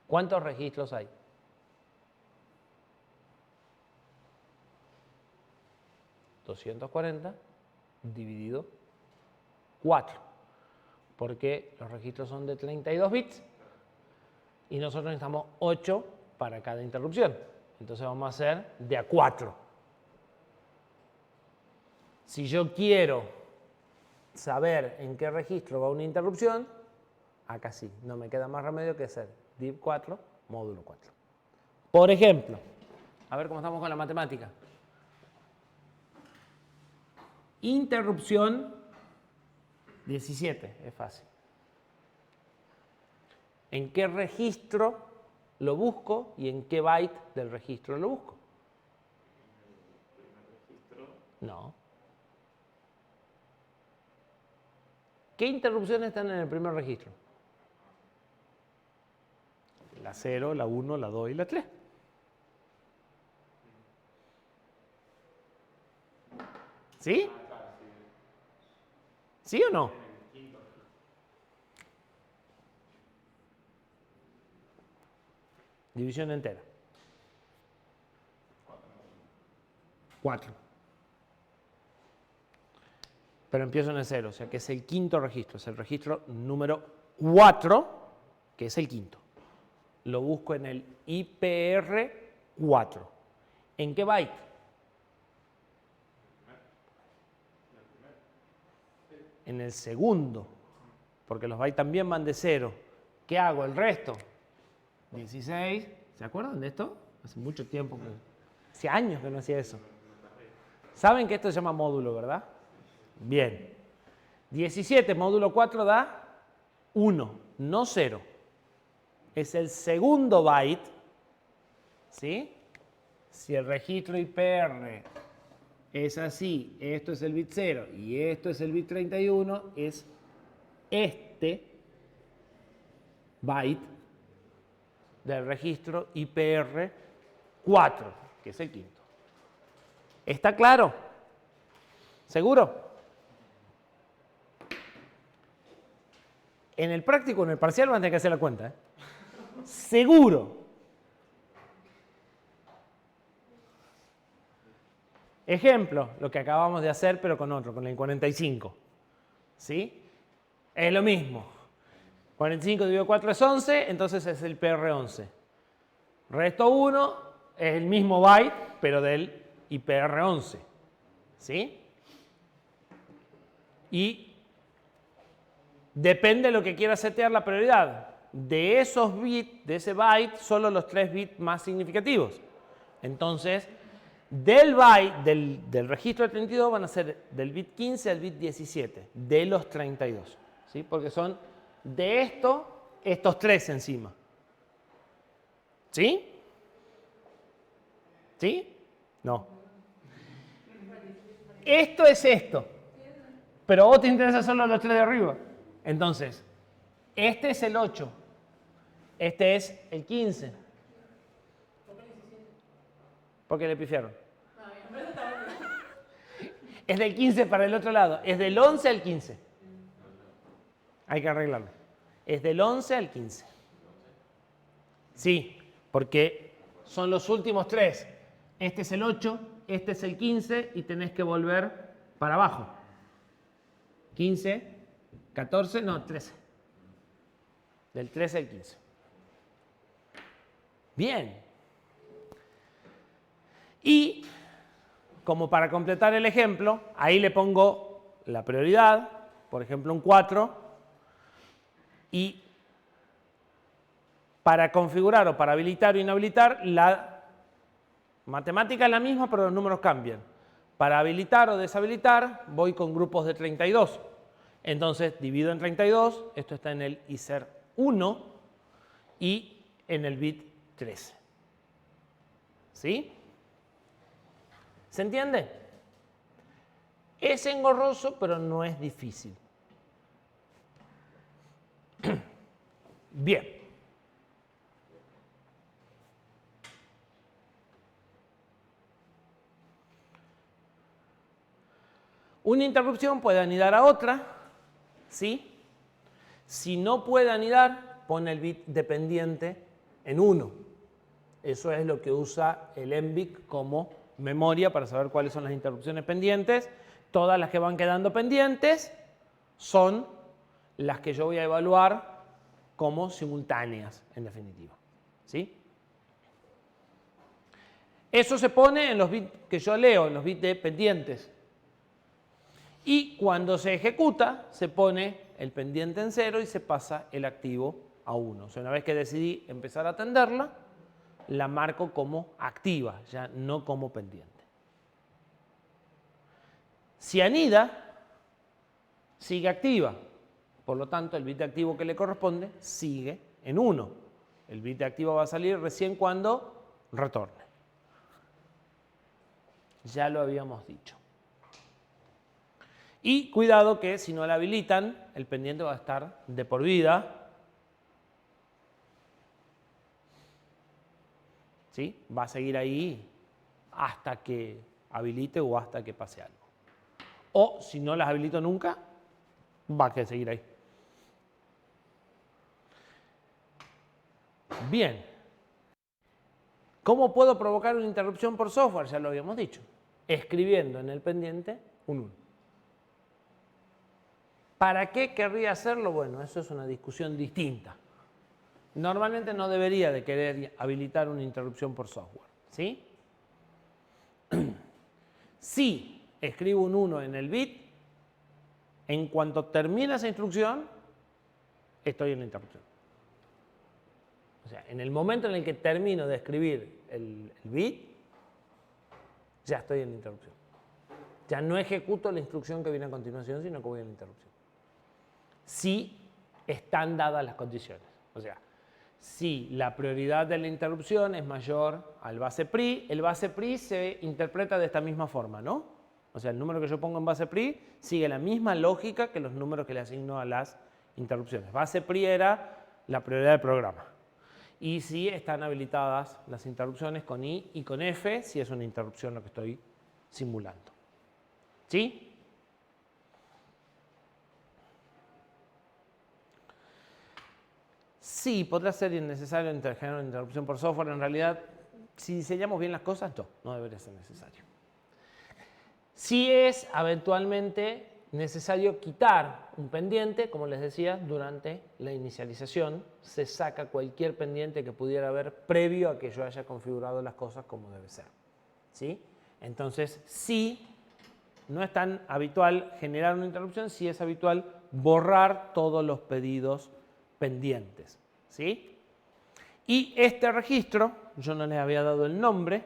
¿Cuántos registros hay? 240 dividido 4, porque los registros son de 32 bits y nosotros necesitamos 8 para cada interrupción. Entonces vamos a hacer de a 4. Si yo quiero saber en qué registro va una interrupción, acá sí, no me queda más remedio que hacer div 4 módulo 4. Por ejemplo, a ver cómo estamos con la matemática. Interrupción 17, es fácil. ¿En qué registro lo busco y en qué byte del registro lo busco? No. ¿Qué interrupciones están en el primer registro? La 0, la 1, la 2 y la 3. ¿Sí? ¿Sí o no? División entera. 4. Pero empiezo en el 0, o sea que es el quinto registro, es el registro número 4, que es el quinto. Lo busco en el IPR 4. ¿En qué byte? En el segundo, porque los bytes también van de 0. ¿Qué hago? ¿El resto? 16. ¿Se acuerdan de esto? Hace mucho tiempo, hace años que no hacía eso. Saben que esto se llama módulo, ¿verdad? Bien. 17 módulo 4 da 1, no 0. Es el segundo byte, ¿sí? Si el registro IPR es así, esto es el bit 0 y esto es el bit 31, es este byte del registro IPR 4, que es el quinto. ¿Está claro? ¿Seguro? En el práctico, en el parcial van a tener que hacer la cuenta, ¿eh? Seguro. Ejemplo, lo que acabamos de hacer, pero con otro, con el 45. ¿Sí? Es lo mismo. 45 dividido 4 es 11, entonces es el PR11. Resto 1 es el mismo byte, pero del IPR11. ¿Sí? Y depende de lo que quiera setear la prioridad. De esos bits, de ese byte, solo los 3 bits más significativos. Entonces, del byte, del registro de 32 van a ser del bit 15 al bit 17, de los 32. ¿Sí? Porque son de estos 3 encima. ¿Sí? ¿Sí? No. Esto es esto. Pero a vos te interesa solo los 3 de arriba. Entonces, este es el 8. Este es el 15. ¿Por qué le pifiaron? Es del 15 para el otro lado. Es del 11 al 15. Hay que arreglarlo. Es del 11 al 15. Sí, porque son los últimos 3. Este es el 8, este es el 15 y tenés que volver para abajo. 15, 14, no, 13. Del 13 al 15. Bien. Y como para completar el ejemplo, ahí le pongo la prioridad, por ejemplo un 4, y para configurar o para habilitar o inhabilitar, la matemática es la misma, pero los números cambian. Para habilitar o deshabilitar, voy con grupos de 32. Entonces, divido en 32, esto está en el ISER 1 y en el bit 13. ¿Sí? ¿Se entiende? Es engorroso, pero no es difícil. Bien. Una interrupción puede anidar a otra, ¿sí? Si no puede anidar, pone el bit dependiente en 1. Eso es lo que usa el MBIC como memoria para saber cuáles son las interrupciones pendientes. Todas las que van quedando pendientes son las que yo voy a evaluar como simultáneas, en definitiva. ¿Sí? Eso se pone en los bits que yo leo, en los bits de pendientes. Y cuando se ejecuta, se pone el pendiente en 0 y se pasa el activo a 1. O sea, una vez que decidí empezar a atenderla, la marco como activa, ya no como pendiente. Si anida, sigue activa. Por lo tanto, el bit de activo que le corresponde sigue en 1. El bit de activo va a salir recién cuando retorne. Ya lo habíamos dicho. Y cuidado que si no la habilitan, el pendiente va a estar de por vida. ¿Sí? Va a seguir ahí hasta que habilite o hasta que pase algo. O si no las habilito nunca, va a seguir ahí. Bien. ¿Cómo puedo provocar una interrupción por software? Ya lo habíamos dicho. Escribiendo en el pendiente un 1. ¿Para qué querría hacerlo? Bueno, eso es una discusión distinta. Normalmente no debería de querer habilitar una interrupción por software, ¿sí? Si escribo un 1 en el bit, en cuanto termina esa instrucción, estoy en la interrupción. O sea, en el momento en el que termino de escribir el bit, ya estoy en la interrupción. Ya no ejecuto la instrucción que viene a continuación, sino que voy a la interrupción. Si están dadas las condiciones. O sea, si la prioridad de la interrupción es mayor al base PRI, el base PRI se interpreta de esta misma forma, ¿no? O sea, el número que yo pongo en base PRI sigue la misma lógica que los números que le asigno a las interrupciones. Base PRI era la prioridad del programa. Y si están habilitadas las interrupciones con I y con F, si es una interrupción lo que estoy simulando. ¿Sí? Sí, podrá ser innecesario generar una interrupción por software. En realidad, si diseñamos bien las cosas, no debería ser necesario. Sí es eventualmente necesario quitar un pendiente, como les decía, durante la inicialización. Se saca cualquier pendiente que pudiera haber previo a que yo haya configurado las cosas como debe ser. ¿Sí? Entonces, sí, no es tan habitual generar una interrupción, sí es habitual borrar todos los pedidos pendientes. ¿Sí? Y este registro, yo no les había dado el nombre,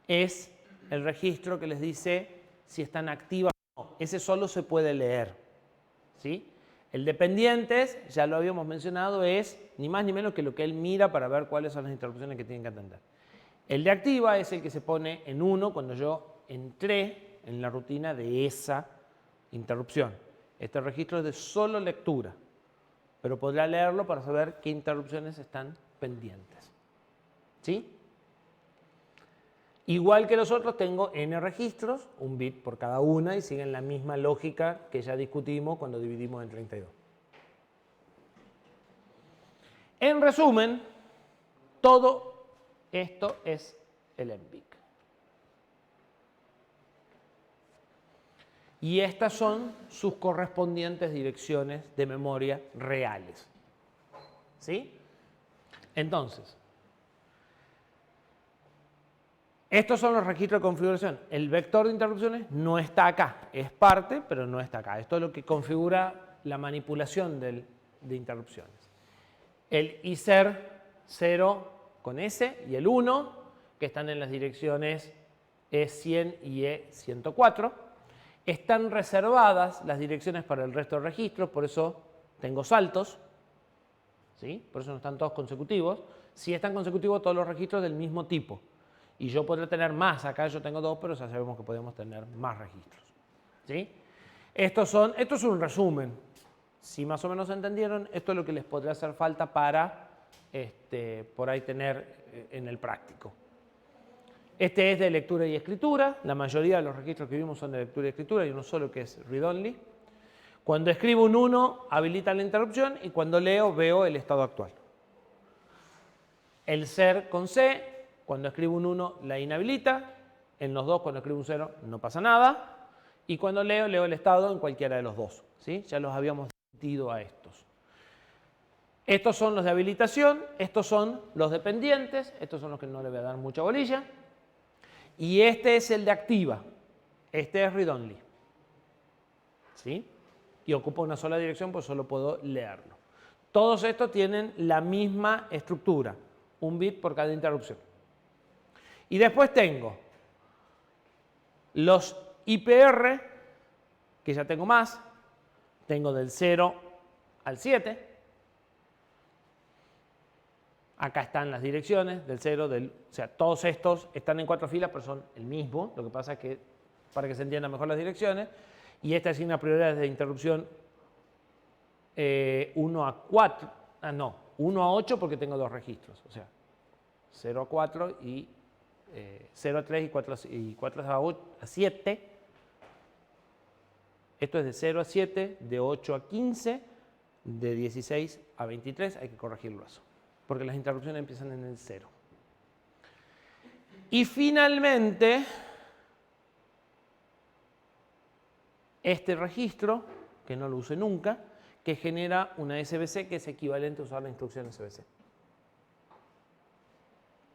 es el registro que les dice si están activas o no. Ese solo se puede leer. ¿Sí? El de pendientes, ya lo habíamos mencionado, es ni más ni menos que lo que él mira para ver cuáles son las interrupciones que tienen que atender. El de activa es el que se pone en 1 cuando yo entré en la rutina de esa interrupción. Este registro es de solo lectura, pero podrá leerlo para saber qué interrupciones están pendientes. ¿Sí? Igual que los otros, tengo n registros, un bit por cada una, y siguen la misma lógica que ya discutimos cuando dividimos en 32. En resumen, todo esto es el MBIC. Y estas son sus correspondientes direcciones de memoria reales. ¿Sí? Entonces, estos son los registros de configuración. El vector de interrupciones no está acá. Es parte, pero no está acá. Esto es lo que configura la manipulación de interrupciones. El ISER 0 con S y el 1, que están en las direcciones E100 y E104. Están reservadas las direcciones para el resto de registros, por eso tengo saltos. ¿Sí? Por eso no están todos consecutivos. Si están consecutivos todos los registros del mismo tipo. Y yo podré tener más, acá yo tengo 2, pero ya sabemos que podemos tener más registros. ¿Sí? Esto es un resumen. Si más o menos entendieron, esto es lo que les podría hacer falta para por ahí tener en el práctico. Este es de lectura y escritura. La mayoría de los registros que vimos son de lectura y escritura. Hay uno solo que es read-only. Cuando escribo un 1, habilita la interrupción y cuando leo, veo el estado actual. El SER con C, cuando escribo un 1, la inhabilita. En los dos, cuando escribo un 0, no pasa nada. Y cuando leo, leo el estado en cualquiera de los dos. ¿Sí? Ya los habíamos discutido a estos. Estos son los de habilitación, estos son los dependientes, estos son los que no le voy a dar mucha bolilla. Y este es el de activa. Este es read-only. ¿Sí? Y ocupa una sola dirección, pues solo puedo leerlo. Todos estos tienen la misma estructura. Un bit por cada interrupción. Y después tengo los IPR, que ya tengo más. Tengo del 0 al 7. Acá están las direcciones del 0, o sea, todos estos están en 4 filas, pero son el mismo. Lo que pasa es que, para que se entiendan mejor las direcciones, y esta asigna prioridades de interrupción 1 a 4, 1 a 8 porque tengo 2 registros, o sea, 0 a 4 y 0 a 3 y 4 a 7. Esto es de 0 a 7, de 8 a 15, de 16 a 23, hay que corregirlo eso, porque las interrupciones empiezan en el 0. Y finalmente, este registro, que no lo use nunca, que genera una SBC que es equivalente a usar la instrucción SBC.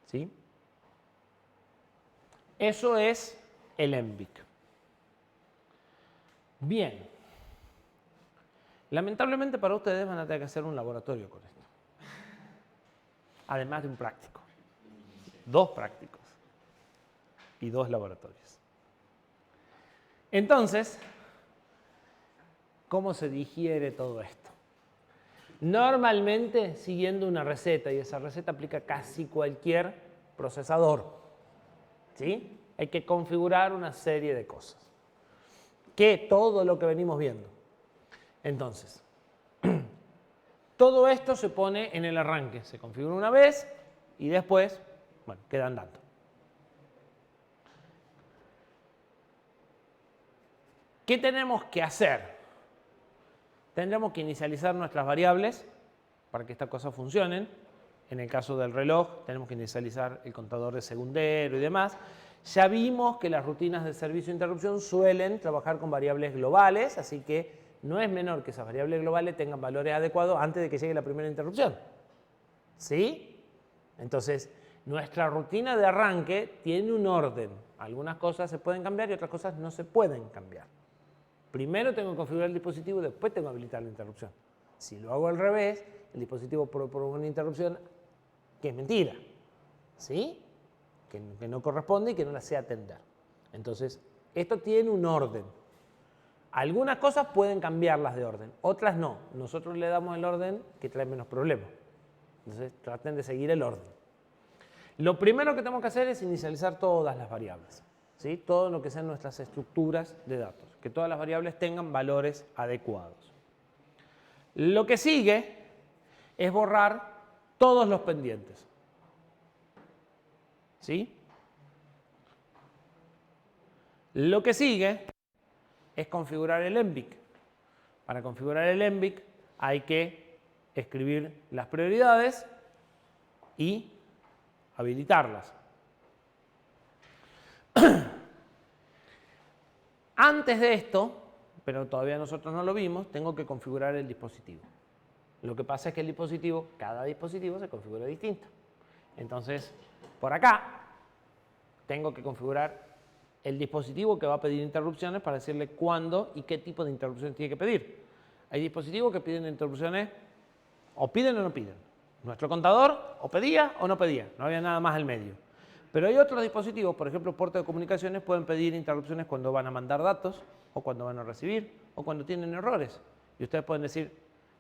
¿Sí? Eso es el MBIC. Bien. Lamentablemente para ustedes van a tener que hacer un laboratorio con esto. Además de un práctico. 2 prácticos. Y 2 laboratorios. Entonces, ¿cómo se digiere todo esto? Normalmente siguiendo una receta, y esa receta aplica a casi cualquier procesador. ¿Sí? Hay que configurar una serie de cosas. Que todo lo que venimos viendo. Entonces, todo esto se pone en el arranque. Se configura una vez y después, bueno, queda andando. ¿Qué tenemos que hacer? Tendremos que inicializar nuestras variables para que estas cosas funcionen. En el caso del reloj, tenemos que inicializar el contador de segundero y demás. Ya vimos que las rutinas de servicio de interrupción suelen trabajar con variables globales, así que no es menor que esas variables globales tengan valores adecuados antes de que llegue la primera interrupción. ¿Sí? Entonces, nuestra rutina de arranque tiene un orden. Algunas cosas se pueden cambiar y otras cosas no se pueden cambiar. Primero tengo que configurar el dispositivo y después tengo que habilitar la interrupción. Si lo hago al revés, el dispositivo provoca una interrupción que es mentira. ¿Sí? Que no corresponde y que no la sé atender. Entonces, esto tiene un orden. Algunas cosas pueden cambiarlas de orden, otras no. Nosotros le damos el orden que trae menos problemas. Entonces, traten de seguir el orden. Lo primero que tenemos que hacer es inicializar todas las variables. ¿Sí? Todo lo que sean nuestras estructuras de datos. Que todas las variables tengan valores adecuados. Lo que sigue es borrar todos los pendientes. ¿Sí? Lo que sigue es configurar el ENVIC. Para configurar el ENVIC hay que escribir las prioridades y habilitarlas. Antes de esto, pero todavía nosotros no lo vimos, tengo que configurar el dispositivo. Lo que pasa es que el dispositivo, cada dispositivo se configura distinto. Entonces, por acá, tengo que configurar el dispositivo que va a pedir interrupciones para decirle cuándo y qué tipo de interrupciones tiene que pedir. Hay dispositivos que piden interrupciones o piden o no piden. Nuestro contador o pedía o no pedía, no había nada más al medio. Pero hay otros dispositivos, por ejemplo, puertos de comunicaciones, pueden pedir interrupciones cuando van a mandar datos, o cuando van a recibir, o cuando tienen errores. Y ustedes pueden decir,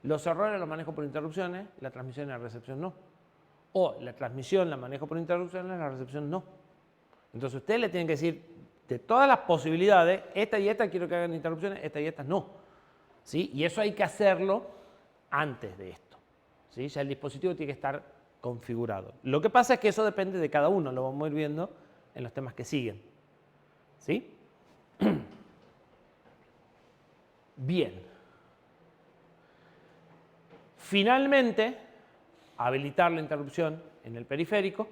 los errores los manejo por interrupciones, la transmisión y la recepción no. O la transmisión la manejo por interrupciones, la recepción no. Entonces ustedes le tienen que decir, de todas las posibilidades, esta y esta quiero que hagan interrupciones, esta y estas no. ¿Sí? Y eso hay que hacerlo antes de esto. ¿Sí? Ya el dispositivo tiene que estar configurado. Lo que pasa es que eso depende de cada uno, lo vamos a ir viendo en los temas que siguen. ¿Sí? Bien. Finalmente, habilitar la interrupción en el periférico.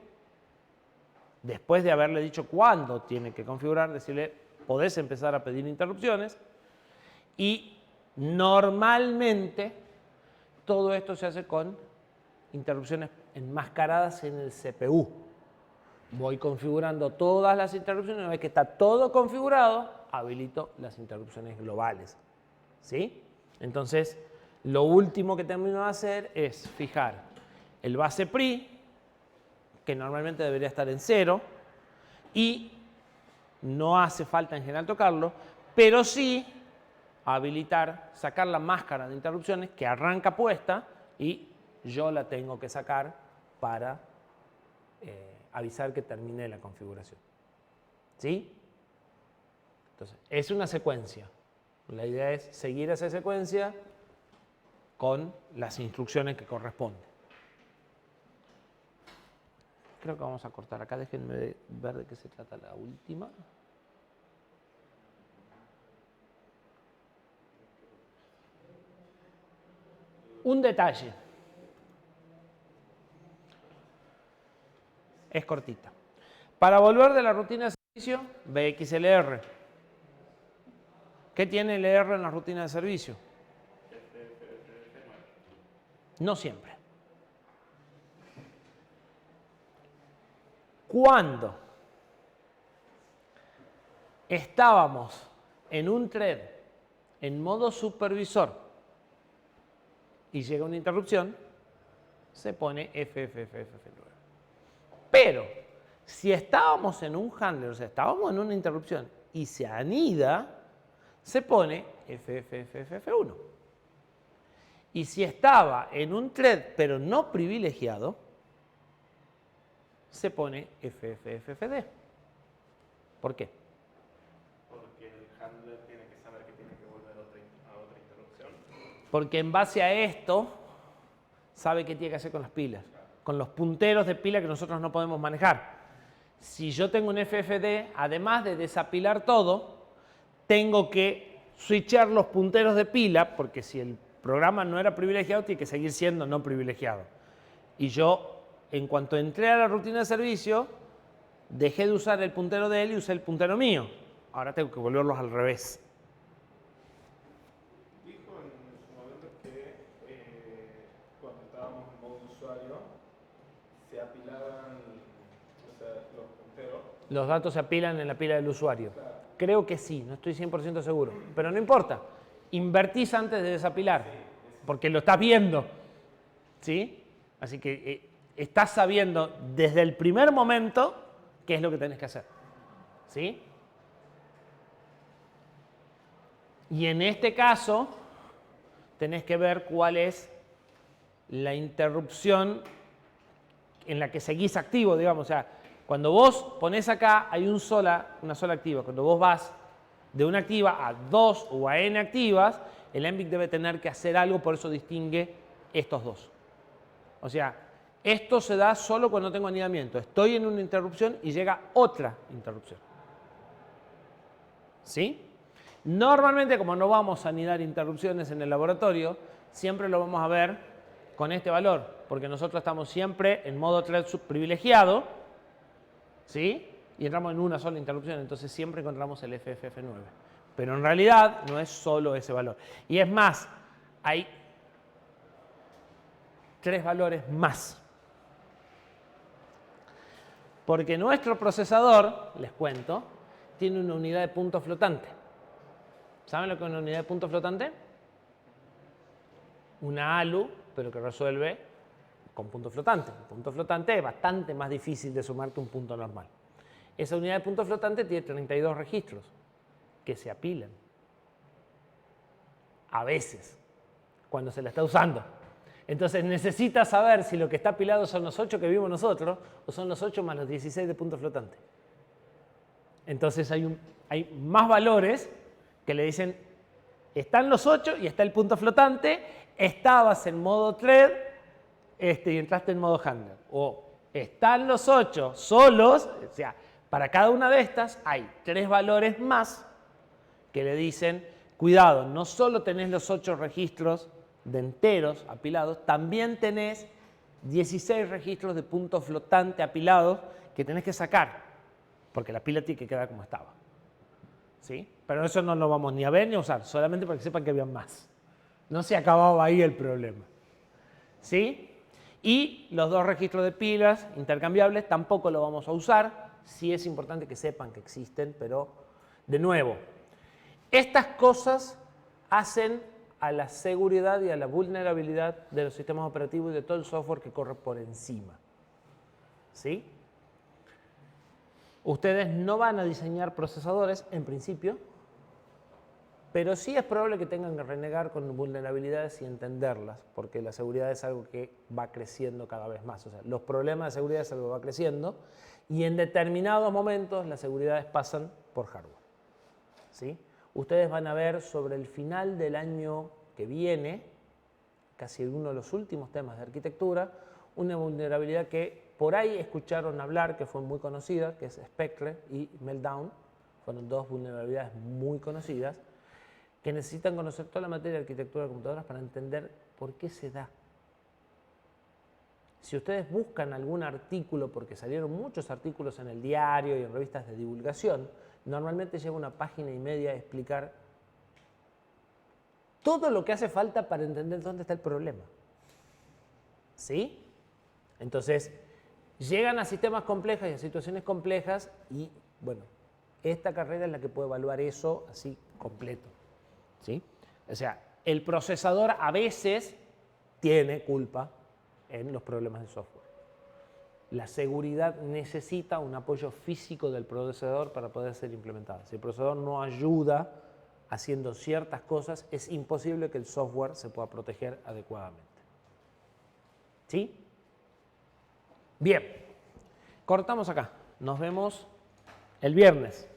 Después de haberle dicho cuándo tiene que configurar, decirle, podés empezar a pedir interrupciones. Y normalmente todo esto se hace con interrupciones enmascaradas en el CPU. Voy configurando todas las interrupciones, una vez que está todo configurado, habilito las interrupciones globales. ¿Sí? Entonces, lo último que termino de hacer es fijar el base PRI, que normalmente debería estar en 0, y no hace falta en general tocarlo, pero sí habilitar, sacar la máscara de interrupciones que arranca puesta y yo la tengo que sacar para avisar que terminé la configuración. ¿Sí? Entonces, es una secuencia. La idea es seguir esa secuencia con las instrucciones que corresponden. Creo que vamos a cortar acá. Déjenme ver de qué se trata la última. Un detalle. Es cortita. Para volver de la rutina de servicio, BXLR. ¿Qué tiene LR en la rutina de servicio? No siempre. Cuando estábamos en un thread en modo supervisor y llega una interrupción, se pone FFFF9. Pero si estábamos en un handler, o sea, estábamos en una interrupción y se anida, se pone FFFF1. Y si estaba en un thread pero no privilegiado, se pone FFFFD. ¿Por qué? Porque el handler tiene que saber que tiene que volver a otra interrupción. Porque en base a esto, sabe qué tiene que hacer con las pilas, con los punteros de pila que nosotros no podemos manejar. Si yo tengo un FFD, además de desapilar todo, tengo que switchar los punteros de pila, porque si el programa no era privilegiado, tiene que seguir siendo no privilegiado. Y yo, en cuanto entré a la rutina de servicio, dejé de usar el puntero de él y usé el puntero mío. Ahora tengo que volverlos al revés. Dijo en su momento que cuando estábamos en modo usuario se apilaban los punteros. Los datos se apilan en la pila del usuario. Claro. Creo que sí, no estoy 100% seguro. Pero no importa. Invertís antes de desapilar, porque lo estás viendo. ¿Sí? Así que estás sabiendo desde el primer momento qué es lo que tenés que hacer. ¿Sí? Y en este caso, tenés que ver cuál es la interrupción en la que seguís activo, digamos. O sea, cuando vos ponés acá, hay una sola activa. Cuando vos vas de una activa a 2 o a n activas, el MBIC debe tener que hacer algo, por eso distingue estos dos. O sea, esto se da solo cuando tengo anidamiento. Estoy en una interrupción y llega otra interrupción. ¿Sí? Normalmente, como no vamos a anidar interrupciones en el laboratorio, siempre lo vamos a ver con este valor, porque nosotros estamos siempre en modo thread subprivilegiado, ¿sí? Y entramos en una sola interrupción, entonces siempre encontramos el FFF9. Pero en realidad no es solo ese valor. Y es más, hay 3 valores más. Porque nuestro procesador, les cuento, tiene una unidad de punto flotante. ¿Saben lo que es una unidad de punto flotante? Una ALU, pero que resuelve con punto flotante. El punto flotante es bastante más difícil de sumar que un punto normal. Esa unidad de punto flotante tiene 32 registros que se apilan. A veces, cuando se la está usando. Entonces necesita saber si lo que está apilado son los 8 que vimos nosotros o son los 8 más los 16 de punto flotante. Entonces hay más valores que le dicen, están los 8 y está el punto flotante, estabas en modo thread y entraste en modo handler. O están los 8 solos, o sea, para cada una de estas hay 3 valores más que le dicen, cuidado, no solo tenés los 8 registros de enteros apilados, también tenés 16 registros de punto flotante apilados que tenés que sacar, porque la pila tiene que quedar como estaba. ¿Sí? Pero eso no lo vamos ni a ver ni a usar, solamente para que sepan que había más. No se acababa ahí el problema. ¿Sí? Y los 2 registros de pilas intercambiables tampoco lo vamos a usar. Sí es importante que sepan que existen, pero de nuevo, estas cosas hacen a la seguridad y a la vulnerabilidad de los sistemas operativos y de todo el software que corre por encima. ¿Sí? Ustedes no van a diseñar procesadores, en principio, pero sí es probable que tengan que renegar con vulnerabilidades y entenderlas, porque la seguridad es algo que va creciendo cada vez más. O sea, los problemas de seguridad es algo que va creciendo y en determinados momentos las seguridades pasan por hardware. ¿Sí? Ustedes van a ver sobre el final del año que viene, casi uno de los últimos temas de arquitectura, una vulnerabilidad que por ahí escucharon hablar, que fue muy conocida, que es Spectre y Meltdown. Fueron 2 vulnerabilidades muy conocidas que necesitan conocer toda la materia de arquitectura de computadoras para entender por qué se da. Si ustedes buscan algún artículo, porque salieron muchos artículos en el diario y en revistas de divulgación, normalmente lleva una página y media a explicar todo lo que hace falta para entender dónde está el problema. ¿Sí? Entonces, llegan a sistemas complejos y a situaciones complejas y, bueno, esta carrera es la que puede evaluar eso así completo. ¿sí? O sea, el procesador a veces tiene culpa en los problemas de software. La seguridad necesita un apoyo físico del procesador para poder ser implementada. Si el procesador no ayuda haciendo ciertas cosas, es imposible que el software se pueda proteger adecuadamente. ¿Sí? Bien, cortamos acá. Nos vemos el viernes.